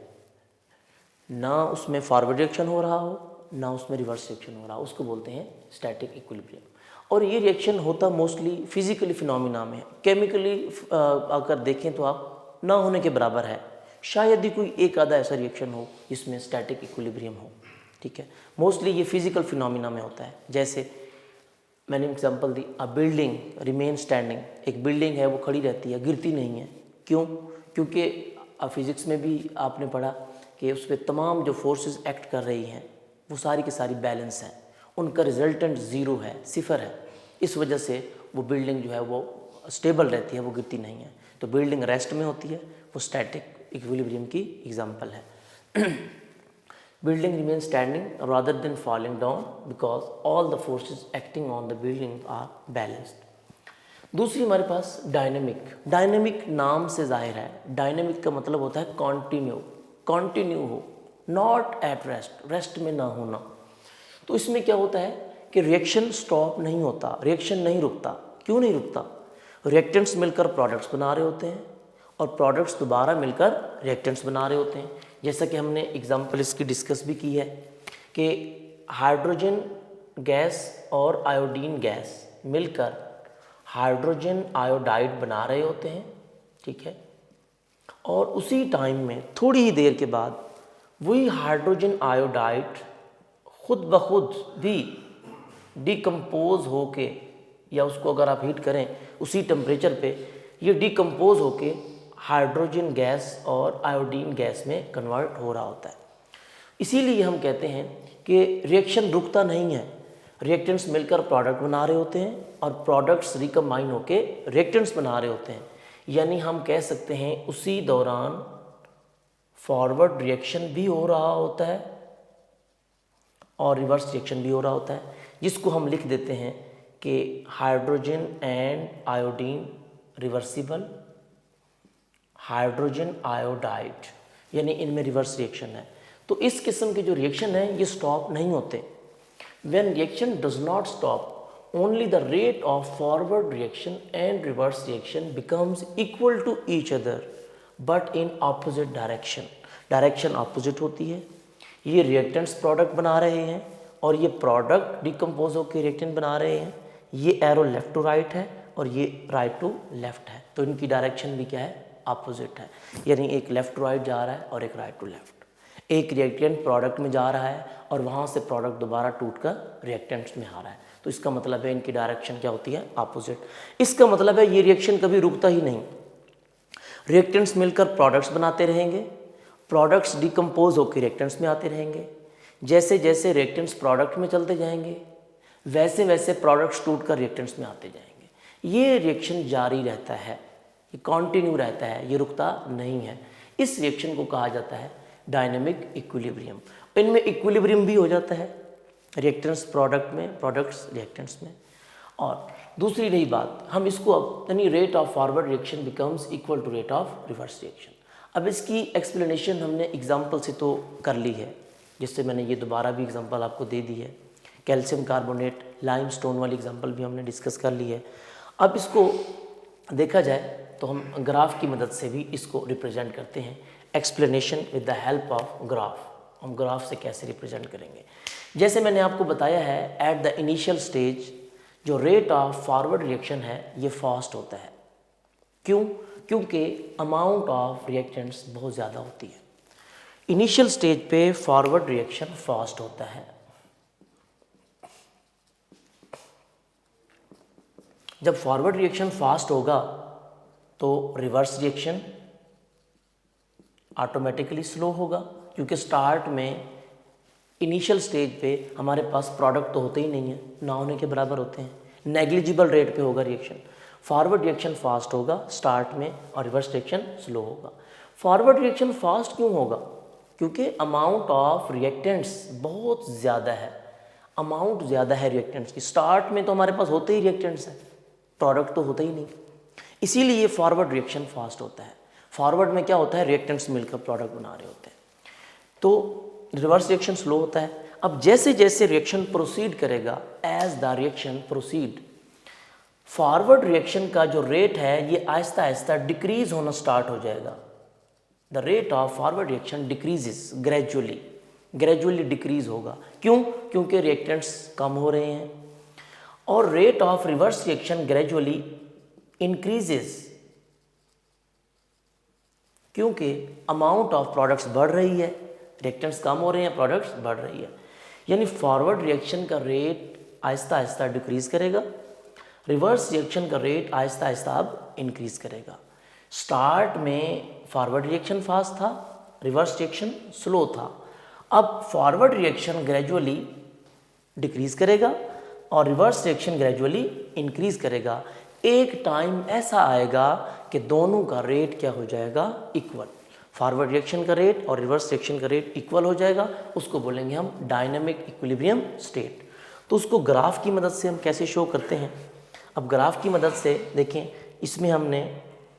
ना उसमें फॉरवर्ड रिएक्शन हो रहा हो ना उसमें रिवर्स रिएक्शन हो रहा हो, उसको बोलते हैं स्टैटिक इक्विलिब्रियम। और ये रिएक्शन होता मोस्टली फिजिकली फिनोमिना में। केमिकली अगर देखें तो आप ना होने के बराबर है, शायद ही कोई एक आधा ऐसा रिएक्शन हो जिसमें स्टैटिक इक्विलिब्रियम हो, ठीक है। मोस्टली ये फिजिकल फिनोमिना में होता है। जैसे मैंने एग्जांपल दी, अ बिल्डिंग रिमेन स्टैंडिंग, एक बिल्डिंग है वो खड़ी रहती है, गिरती नहीं है। क्यों? क्योंकि फिजिक्स में भी आपने पढ़ा कि उस पर तमाम जो फोर्सेस एक्ट कर रही हैं वो सारी की सारी बैलेंस हैं, उनका रिजल्टेंट ज़ीरो है, सिफर है। इस वजह से वो बिल्डिंग जो है वो स्टेबल रहती है, वो गिरती नहीं है। तो बिल्डिंग रेस्ट में होती है, वो स्टैटिक इक्विलिब्रियम की एग्जांपल है। Building remain standing rather than falling down because all the forces acting on the building are balanced. दूसरी हमारे पास डायनेमिक। डायनेमिक नाम से जाहिर है, डायनेमिक का मतलब होता है कॉन्टिन्यू, कॉन्टिन्यू हो, नॉट एट रेस्ट, रेस्ट में ना होना। तो इसमें क्या होता है कि रिएक्शन स्टॉप नहीं होता, रिएक्शन नहीं रुकता। क्यों नहीं रुकता? रिएक्टेंट्स मिलकर प्रोडक्ट्स बना रहे होते हैं और प्रोडक्ट्स दोबारा मिलकर रिएक्टेंट्स बना रहे होते हैं। जैसा कि हमने एग्जांपल इसकी डिस्कस भी की है कि हाइड्रोजन गैस और आयोडीन गैस मिलकर हाइड्रोजन आयोडाइड बना रहे होते हैं, ठीक है। और उसी टाइम में थोड़ी ही देर के बाद वही हाइड्रोजन आयोडाइड खुद ब खुद भी डिकम्पोज होके, या उसको अगर आप हीट करें उसी टेम्परेचर पे, ये डिकम्पोज होके हाइड्रोजन गैस और आयोडीन गैस में कन्वर्ट हो रहा होता है। इसीलिए हम कहते हैं कि रिएक्शन रुकता नहीं है, रिएक्टेंट्स मिलकर प्रोडक्ट बना रहे होते हैं और प्रोडक्ट्स रिकम्बाइन होके रिएक्टेंट्स बना रहे होते हैं। यानी हम कह सकते हैं उसी दौरान फॉरवर्ड रिएक्शन भी हो रहा होता है और रिवर्स रिएक्शन भी हो रहा होता है, जिसको हम लिख देते हैं कि hydrogen and iodine reversible hydrogen iodide, यानी इनमें रिवर्स रिएक्शन है। तो इस किस्म के जो रिएक्शन है ये स्टॉप नहीं होते। When reaction does not stop, only the rate of forward reaction and reverse reaction becomes equal to each other but in opposite direction। Direction opposite होती है। ये रिएक्टेंट्स प्रोडक्ट बना रहे हैं और ये प्रोडक्ट डिकम्पोज होकर रिएक्टेंट बना रहे हैं। ये एरो लेफ्ट टू राइट है और ये राइट टू लेफ्ट है, तो इनकी डायरेक्शन भी क्या है? अपोजिट है, यानी एक लेफ्ट टू राइट जा रहा है और एक राइट टू लेफ्ट। एक रिएक्टेंट प्रोडक्ट में जा रहा है और वहाँ से प्रोडक्ट दोबारा टूटकर रिएक्टेंट्स में आ रहा है, तो इसका मतलब है इनकी डायरेक्शन क्या होती है, अपोजिट। इसका मतलब है ये रिएक्शन कभी रुकता ही नहीं, रिएक्टेंट्स मिलकर प्रोडक्ट्स बनाते रहेंगे, प्रोडक्ट्स डिकम्पोज होकर रिएक्टेंट्स में आते रहेंगे। जैसे जैसे रिएक्टेंट्स प्रोडक्ट में चलते जाएंगे वैसे वैसे प्रोडक्ट्स टूटकर रिएक्टेंट्स में आते जाएंगे। ये रिएक्शन जारी रहता है, ये कॉन्टिन्यू रहता है, ये रुकता नहीं है। इस रिएक्शन को कहा जाता है डायनेमिक इक्विलिब्रियम। इनमें इक्विलिब्रियम भी हो जाता है, रिएक्टेंट्स प्रोडक्ट में, प्रोडक्ट्स रिएक्टेंट्स में। और दूसरी रही बात, हम इसको अब यानी rate of forward reaction becomes equal to rate of reverse reaction. अब इसकी एक्सप्लेनेशन हमने एग्जाम्पल से तो कर ली है, जिससे मैंने ये दोबारा भी एग्जाम्पल आपको दे दी है। कैल्शियम कार्बोनेट, लाइम स्टोन वाली एग्जाम्पल भी हमने डिस्कस कर ली है। अब इसको देखा जाए तो हम ग्राफ की मदद से भी इसको रिप्रेजेंट करते हैं। Explanation with the help of graph, हम ग्राफ से कैसे रिप्रेजेंट करेंगे। जैसे मैंने आपको बताया है, एट द इनिशियल स्टेज जो रेट ऑफ फॉरवर्ड रिएक्शन है ये फास्ट होता है। क्यों? क्योंकि अमाउंट ऑफ रिएक्टेंट्स बहुत ज़्यादा होती है। इनिशियल स्टेज पे फॉरवर्ड रिएक्शन फास्ट होता है। जब फॉरवर्ड रिएक्शन फास्ट होगा तो रिवर्स रिएक्शन ऑटोमेटिकली स्लो होगा, क्योंकि स्टार्ट में इनिशियल स्टेज पे हमारे पास प्रोडक्ट तो होते ही नहीं है, ना होने के बराबर होते हैं, नेग्लिजिबल रेट पे होगा रिएक्शन। फॉरवर्ड रिएक्शन फास्ट होगा स्टार्ट में और रिवर्स रिएक्शन स्लो होगा। फॉरवर्ड रिएक्शन फास्ट क्यों होगा? क्योंकि अमाउंट ऑफ रिएक्टेंट्स बहुत ज़्यादा है, अमाउंट ज़्यादा है रिएक्टेंट्स की। स्टार्ट में तो हमारे पास होते ही रिएक्टेंट्स हैं, प्रोडक्ट तो होता ही नहीं, इसीलिए फॉरवर्ड रिएक्शन फास्ट होता है। फॉरवर्ड में क्या होता है, रिएक्टेंट्स मिलकर प्रोडक्ट बना रहे होते हैं, तो रिवर्स रिएक्शन स्लो होता है। अब जैसे जैसे रिएक्शन प्रोसीड करेगा, as the reaction proceed, forward reaction का जो रेट है ये आहिस्ता आहिस्ता डिक्रीज होना स्टार्ट हो जाएगा। The rate of forward reaction decreases gradually, gradually decrease होगा। क्यों? क्योंकि रिएक्टेंट्स कम हो रहे हैं। और rate of reverse reaction gradually increases, क्योंकि अमाउंट ऑफ प्रोडक्ट्स बढ़ रही है, रिएक्टेंट्स कम हो रहे हैं, प्रोडक्ट्स बढ़ रही है। यानी फॉरवर्ड रिएक्शन का रेट आहिस्ता आहिस्ता डिक्रीज करेगा, रिवर्स रिएक्शन का रेट आहिस्ता आहिस्ता अब इंक्रीज करेगा। स्टार्ट में फॉरवर्ड रिएक्शन फास्ट था, रिवर्स रिएक्शन स्लो था। अब फॉरवर्ड रिएक्शन ग्रेजुअली डिक्रीज करेगा और रिवर्स रिएक्शन ग्रेजुअली इंक्रीज करेगा। एक टाइम ऐसा आएगा कि दोनों का रेट क्या हो जाएगा, इक्वल। फॉरवर्ड रिएक्शन का रेट और रिवर्स रिएक्शन का रेट इक्वल हो जाएगा, उसको बोलेंगे हम डायनेमिक इक्विलिब्रियम स्टेट। तो उसको ग्राफ की मदद से हम कैसे शो करते हैं? अब ग्राफ की मदद से देखें, इसमें हमने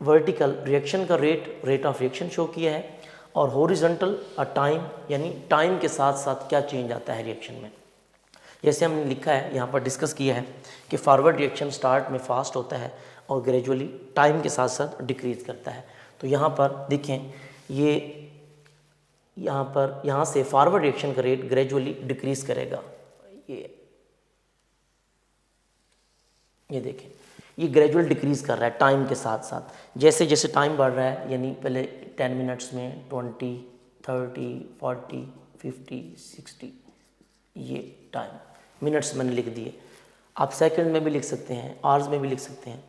वर्टिकल रिएक्शन का रेट ऑफ रिएक्शन शो किया है, और हॉरिजॉन्टल टाइम, यानी टाइम के साथ साथ क्या चेंज आता है रिएक्शन में। जैसे हमने लिखा है, यहाँ पर डिस्कस किया है कि फॉरवर्ड रिएक्शन स्टार्ट में फास्ट होता है और ग्रेजुअली टाइम के साथ साथ डिक्रीज करता है। तो यहाँ पर देखें, ये यहाँ से फॉरवर्ड रिएक्शन का रेट ग्रेजुअली डिक्रीज करेगा। ये देखें, ये ग्रेजुअल डिक्रीज कर रहा है टाइम के साथ साथ। जैसे जैसे टाइम बढ़ रहा है, यानी पहले 10 मिनट्स में 20, 30, 40, 50, 60, ये टाइम मिनट्स मैंने लिख दिए। आप सेकंड में भी लिख सकते हैं, आवर्स में भी लिख सकते हैं।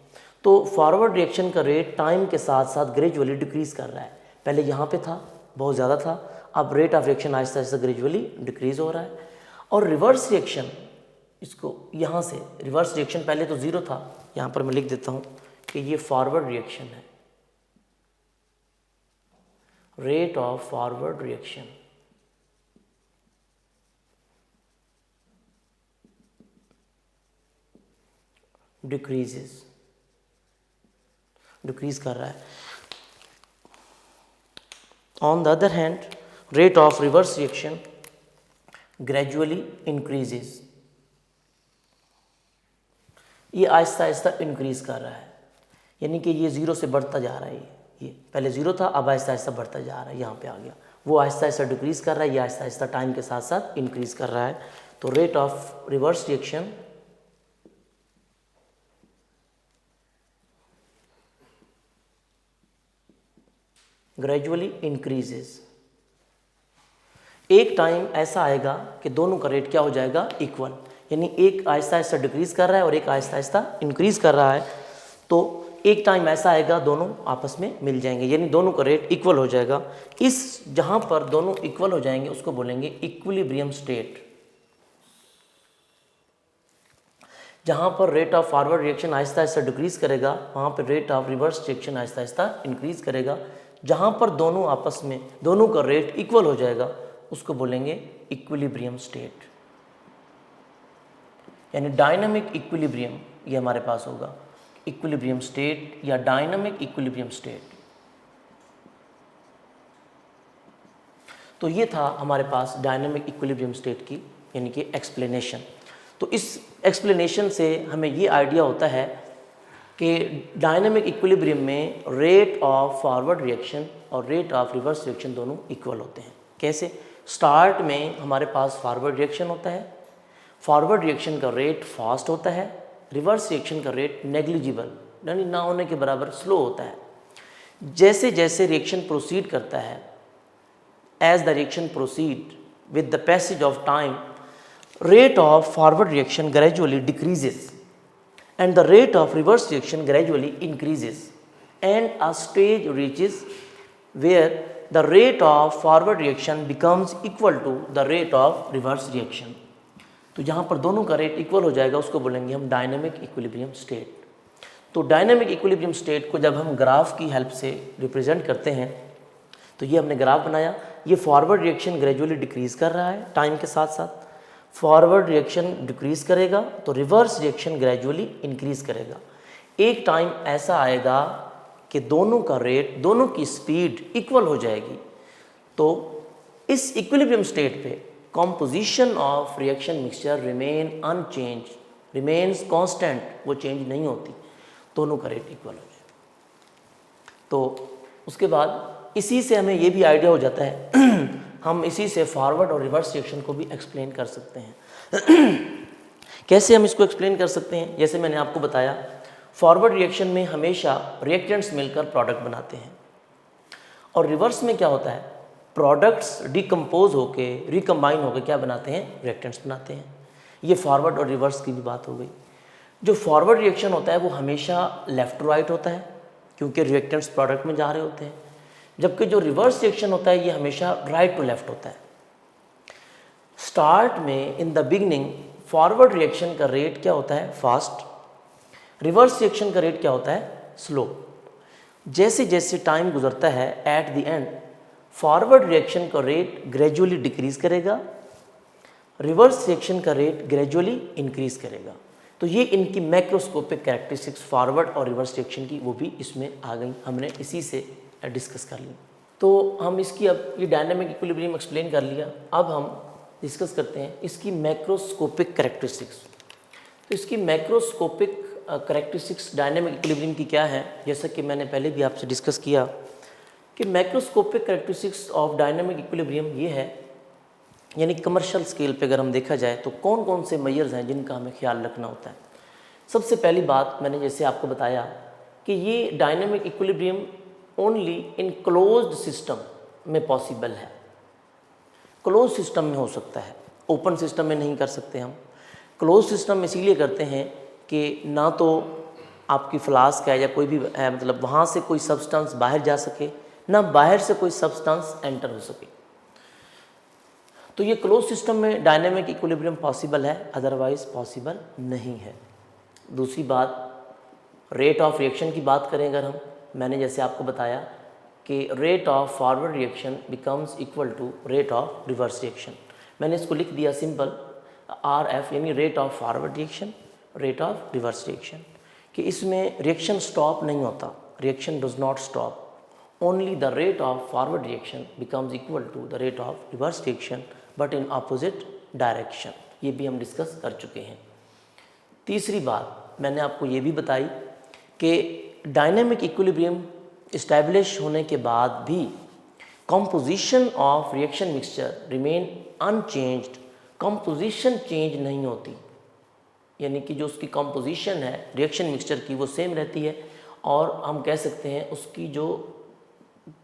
तो फॉरवर्ड रिएक्शन का रेट टाइम के साथ साथ ग्रेजुअली डिक्रीज कर रहा है। पहले यहाँ पे था, बहुत ज़्यादा था, अब rate of reaction Aahista Aahista gradually decrease हो रहा है। और रिवर्स रिएक्शन, इसको यहाँ से रिवर्स रिएक्शन पहले तो ज़ीरो था, यहाँ पर मैं लिख देता हूँ कि ये फॉरवर्ड रिएक्शन है, rate of forward reaction decrease कर रहा है। On the other hand, rate of reverse reaction gradually increases, ये आहिस्ता आहिस्ता इंक्रीज कर रहा है, यानी कि ये ज़ीरो से बढ़ता जा रहा है। ये पहले ज़ीरो था, अब आहिस्ता आहिस्ता बढ़ता जा रहा है, यहाँ पे आ गया। वो आहिस्ता आहिस्ता डिक्रीज कर रहा है, ये आहिस्ता आहिस्ता टाइम के साथ साथ इंक्रीज कर रहा है। तो rate of reverse reaction gradually increases. एक टाइम ऐसा आएगा कि दोनों का रेट क्या हो जाएगा, इक्वल, यानी एक आहिस्ता आहिस्ता डिक्रीज कर रहा है और एक आहिस्ता आहिस्ता इंक्रीज कर रहा है। तो एक टाइम ऐसा आएगा दोनों आपस में मिल जाएंगे, यानी दोनों का रेट इक्वल हो जाएगा। इस जहाँ पर दोनों इक्वल हो जाएंगे उसको बोलेंगे इक्विलिब्रियम स्टेट। जहाँ पर rate of forward reaction Aahista Aahista decrease करेगा वहाँ पर rate of reverse reaction Aahista Aahista increase करेगा। जहाँ पर दोनों आपस में दोनों का रेट इक्वल हो जाएगा उसको बोलेंगे इक्विलिब्रियम स्टेट, यानी डायनामिक इक्विलिब्रियम ये हमारे पास होगा, इक्विलिब्रियम स्टेट या डायनामिक इक्विलिब्रियम स्टेट। तो ये था हमारे पास डायनामिक इक्विलिब्रियम स्टेट की यानी कि एक्सप्लेनेशन। तो इस एक्सप्लेनेशन से हमें ये आइडिया होता है कि डायनामिक इक्विलिब्रियम में रेट ऑफ फॉरवर्ड रिएक्शन और रेट ऑफ रिवर्स रिएक्शन दोनों इक्वल होते हैं। कैसे? स्टार्ट में हमारे पास फॉरवर्ड रिएक्शन होता है, फॉरवर्ड रिएक्शन का रेट फास्ट होता है, रिवर्स रिएक्शन का रेट नेग्लिजिबल यानी ना होने के बराबर स्लो होता है। जैसे जैसे रिएक्शन प्रोसीड करता है, as the reaction proceed with the passage of time, rate of forward reaction gradually decreases and the rate of reverse reaction gradually increases, and a stage reaches where the rate of forward reaction becomes equal to the rate of reverse reaction। तो जहाँ पर दोनों का rate equal हो जाएगा उसको बोलेंगे हम डायनेमिक इक्विलिब्रियम स्टेट। तो डायनेमिक इक्विलिब्रियम स्टेट को जब हम ग्राफ की हेल्प से रिप्रेजेंट करते हैं, तो ये हमने ग्राफ बनाया, ये फॉरवर्ड रिएक्शन ग्रेजुअली डिक्रीज कर रहा है टाइम के साथ साथ, फॉरवर्ड रिएक्शन डिक्रीज करेगा तो रिवर्स रिएक्शन ग्रेजुअली इंक्रीज करेगा। एक टाइम ऐसा आएगा कि दोनों का रेट, दोनों की स्पीड इक्वल हो जाएगी। तो इस इक्विलिब्रियम स्टेट पे composition of reaction mixture remain unchange, remains constant, वो चेंज नहीं होती, दोनों का रेट इक्वल हो जाए। तो उसके बाद इसी से हमें ये भी आइडिया हो जाता है हम इसी से फॉरवर्ड और रिवर्स रिएक्शन को भी एक्सप्लेन कर सकते हैं। कैसे हम इसको एक्सप्लेन कर सकते हैं? जैसे मैंने आपको बताया, फॉरवर्ड रिएक्शन में हमेशा रिएक्टेंट्स मिलकर प्रोडक्ट बनाते हैं और रिवर्स में क्या होता है, प्रोडक्ट्स डिकम्पोज होके रिकम्बाइन होकर क्या बनाते हैं, रिएक्टेंट्स बनाते हैं। ये फॉरवर्ड और रिवर्स की भी बात हो गई। जो फॉरवर्ड रिएक्शन होता है वो हमेशा लेफ्ट टू राइट होता है क्योंकि रिएक्टेंट्स प्रोडक्ट में जा रहे होते हैं, जबकि जो रिवर्स रिएक्शन होता है ये हमेशा राइट टू लेफ्ट होता है। स्टार्ट में in the beginning forward reaction का रेट क्या होता है, फास्ट, रिवर्स रिएक्शन का रेट क्या होता है, स्लो। जैसे जैसे टाइम गुजरता है, at the end forward reaction का रेट ग्रेजुअली डिक्रीज करेगा, रिवर्स रिएक्शन का रेट ग्रेजुअली इंक्रीज करेगा। तो ये इनकी मैक्रोस्कोपिक कैरेक्टरिस्टिक्स फॉरवर्ड और रिवर्स रिएक्शन की वो भी इसमें आ गई, हमने इसी से डिस्कस कर ली। तो हम इसकी अब ये डायनामिक इक्विलिब्रियम एक्सप्लेन कर लिया, अब हम डिस्कस करते हैं इसकी मैक्रोस्कोपिक कैरेक्टरिस्टिक्स। तो इसकी मैक्रोस्कोपिक कैरेक्टरिस्टिक्स डायनामिक इक्विलिब्रियम की क्या है, जैसा कि मैंने पहले भी आपसे डिस्कस किया कि macroscopic characteristics of dynamic equilibrium ये है, यानी कमर्शियल स्केल पे अगर हम देखा जाए तो कौन कौन से मेजर्स हैं जिनका हमें ख्याल रखना होता है। सबसे पहली बात मैंने जैसे आपको बताया कि ये dynamic equilibrium only in closed system में पॉसिबल है, क्लोज सिस्टम में हो सकता है, ओपन सिस्टम में नहीं कर सकते हम। क्लोज सिस्टम में इसीलिए करते हैं कि ना तो आपकी फ्लास्क है या कोई भी है, मतलब वहाँ से कोई सब्सटेंस बाहर जा सके, ना बाहर से कोई सब्सटेंस एंटर हो सके। तो ये क्लोज सिस्टम में डायनामिक इक्विलिब्रियम पॉसिबल है, अदरवाइज पॉसिबल नहीं है। दूसरी बात, रेट ऑफ रिएक्शन की बात करें अगर हम, मैंने जैसे आपको बताया कि rate of forward reaction becomes equal to rate of reverse reaction. मैंने इसको लिख दिया सिंपल RF, यानी rate of forward reaction, rate of reverse reaction, कि इसमें रिएक्शन स्टॉप नहीं होता, reaction does not stop, only the rate of forward reaction becomes equal to the rate of reverse reaction but in opposite direction. ये भी हम discuss कर चुके हैं। तीसरी बात मैंने आपको ये भी बताई कि डायनामिक इक्विलिब्रियम इस्टेब्लिश होने के बाद भी composition of reaction mixture remain unchanged, composition change नहीं होती, यानी कि जो उसकी कंपोजिशन है रिएक्शन मिक्सचर की वो सेम रहती है, और हम कह सकते हैं उसकी जो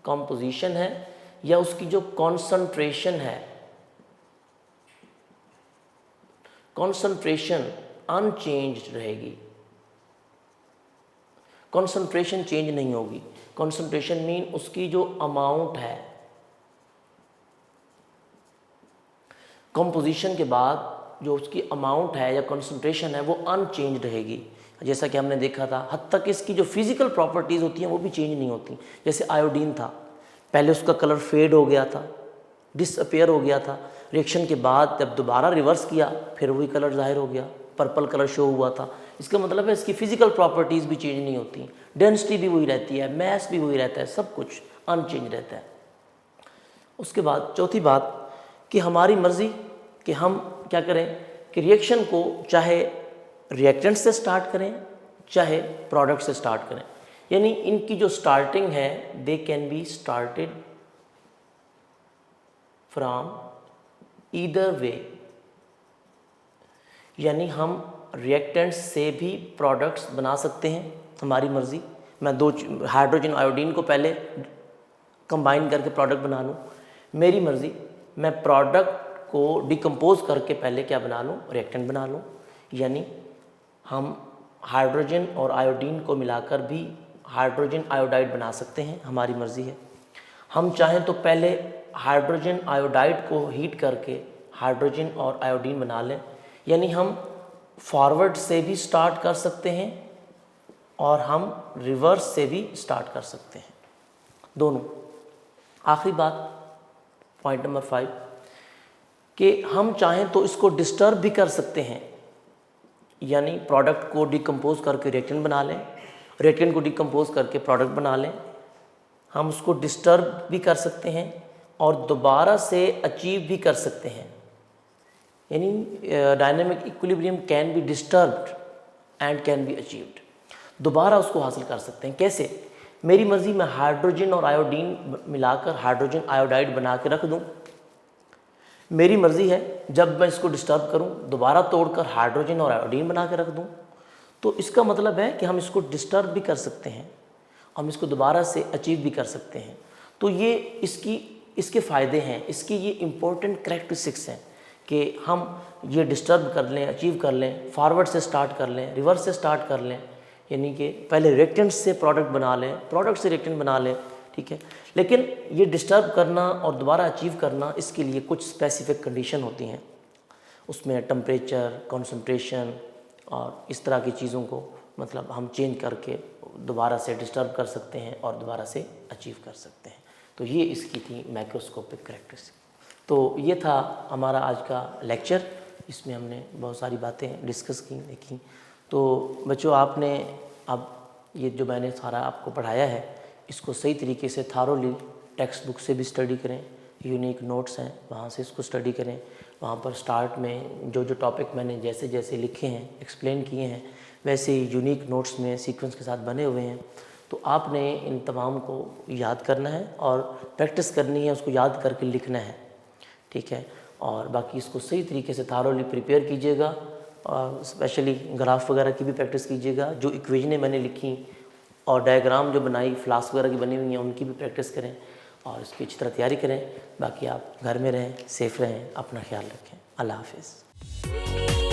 कॉम्पोजिशन है या उसकी जो कॉन्संट्रेशन है, कॉन्संट्रेशन अनचेंज्ड रहेगी, कॉन्संट्रेशन चेंज नहीं होगी। कॉन्संट्रेशन मीन उसकी जो अमाउंट है, कंपोजिशन के बाद जो उसकी अमाउंट है या कंसंट्रेशन है वो अनचेंज रहेगी। जैसा कि हमने देखा था, हद तक इसकी जो फिजिकल प्रॉपर्टीज़ होती हैं वो भी चेंज नहीं होती। जैसे आयोडीन था, पहले उसका कलर फेड हो गया था, डिसअपेयर हो गया था, रिएक्शन के बाद जब दोबारा रिवर्स किया फिर वही कलर जाहिर हो गया, पर्पल कलर शो हुआ था। इसका मतलब है इसकी फिजिकल प्रॉपर्टीज़ भी चेंज नहीं होती, डेंसिटी भी वही रहती है, मैस भी वही रहता है, सब कुछ अनचेंज रहता है। उसके बाद चौथी बात कि हमारी मर्ज़ी कि हम क्या करें कि रिएक्शन को चाहे रिएक्टेंट से स्टार्ट करें चाहे प्रोडक्ट से स्टार्ट करें, यानी इनकी जो स्टार्टिंग है they can be started from either way, यानी हम रिएक्टेंट्स से भी प्रोडक्ट्स बना सकते हैं, हमारी मर्ज़ी। मैं दो हाइड्रोजन आयोडीन को पहले कंबाइन करके प्रोडक्ट बना लूँ, मेरी मर्ज़ी। मैं प्रोडक्ट को डिकम्पोज करके पहले क्या बना लूँ, रिएक्टेंट बना लूँ। यानी हम हाइड्रोजन और आयोडीन को मिलाकर भी हाइड्रोजन आयोडाइड बना सकते हैं, हमारी मर्ज़ी है। हम चाहें तो पहले हाइड्रोजन आयोडाइड को हीट करके हाइड्रोजन और आयोडीन बना लें, यानी हम फॉरवर्ड से भी स्टार्ट कर सकते हैं और हम रिवर्स से भी स्टार्ट कर सकते हैं, दोनों। आखिरी बात, पॉइंट नंबर 5, कि हम चाहें तो इसको डिस्टर्ब भी कर सकते हैं, यानी प्रोडक्ट को डिकम्पोज करके रिएक्टेंट बना लें, रिएक्टेंट को डिकम्पोज करके प्रोडक्ट बना लें। हम उसको डिस्टर्ब भी कर सकते हैं और दोबारा से अचीव भी कर सकते हैं, यानी dynamic equilibrium can be disturbed and can be achieved. दोबारा उसको हासिल कर सकते हैं। कैसे? मेरी मर्ज़ी, मैं हाइड्रोजन और आयोडीन मिलाकर हाइड्रोजन आयोडाइड बना के रख दूं, मेरी मर्ज़ी है जब मैं इसको डिस्टर्ब करूं दोबारा तोड़कर हाइड्रोजन और आयोडीन बना के रख दूं। तो इसका मतलब है कि हम इसको डिस्टर्ब भी कर सकते हैं, हम इसको दोबारा से अचीव भी कर सकते हैं। तो ये इसके फ़ायदे हैं, इसकी ये इम्पोर्टेंट करैक्टरिस्टिक्स हैं कि हम ये डिस्टर्ब कर लें, अचीव कर लें, फॉरवर्ड से स्टार्ट कर लें, रिवर्स से स्टार्ट कर लें, यानी कि पहले रिएक्टेंट से प्रोडक्ट बना लें, प्रोडक्ट से रिएक्टेंट बना लें, ठीक है। लेकिन ये डिस्टर्ब करना और दोबारा अचीव करना, इसके लिए कुछ स्पेसिफिक कंडीशन होती हैं, उसमें टेम्परेचर, कंसंट्रेशन और इस तरह की चीज़ों को मतलब हम चेंज करके दोबारा से डिस्टर्ब कर सकते हैं और दोबारा से अचीव कर सकते हैं। तो ये इसकी थी मैक्रोस्कोपिक करैक्टरिस्टिक। तो ये था हमारा आज का लेक्चर, इसमें हमने बहुत सारी बातें डिस्कस की, देखी। तो बच्चों, आपने अब ये जो मैंने सारा आपको पढ़ाया है इसको सही तरीके से थारोली टेक्स्ट बुक से भी स्टडी करें, यूनिक नोट्स हैं वहाँ से इसको स्टडी करें। वहाँ पर स्टार्ट में जो जो टॉपिक मैंने जैसे जैसे लिखे हैं, एक्सप्लेन किए हैं, वैसे ही यूनिक नोट्स में सीक्वेंस के साथ बने हुए हैं। तो आपने इन तमाम को याद करना है और प्रैक्टिस करनी है, उसको याद करके लिखना है, ठीक है। और बाकी इसको सही तरीके से थारोली प्रिपेयर कीजिएगा और स्पेशली ग्राफ वगैरह की भी प्रैक्टिस कीजिएगा। जो इक्वेशनें मैंने लिखी और डायग्राम जो बनाई फ्लास्क वगैरह की बनी हुई हैं उनकी भी प्रैक्टिस करें और इसकी अच्छी तरह तैयारी करें। बाकी आप घर में रहें, सेफ़ रहें, अपना ख्याल रखें। अल्लाह हाफिज़।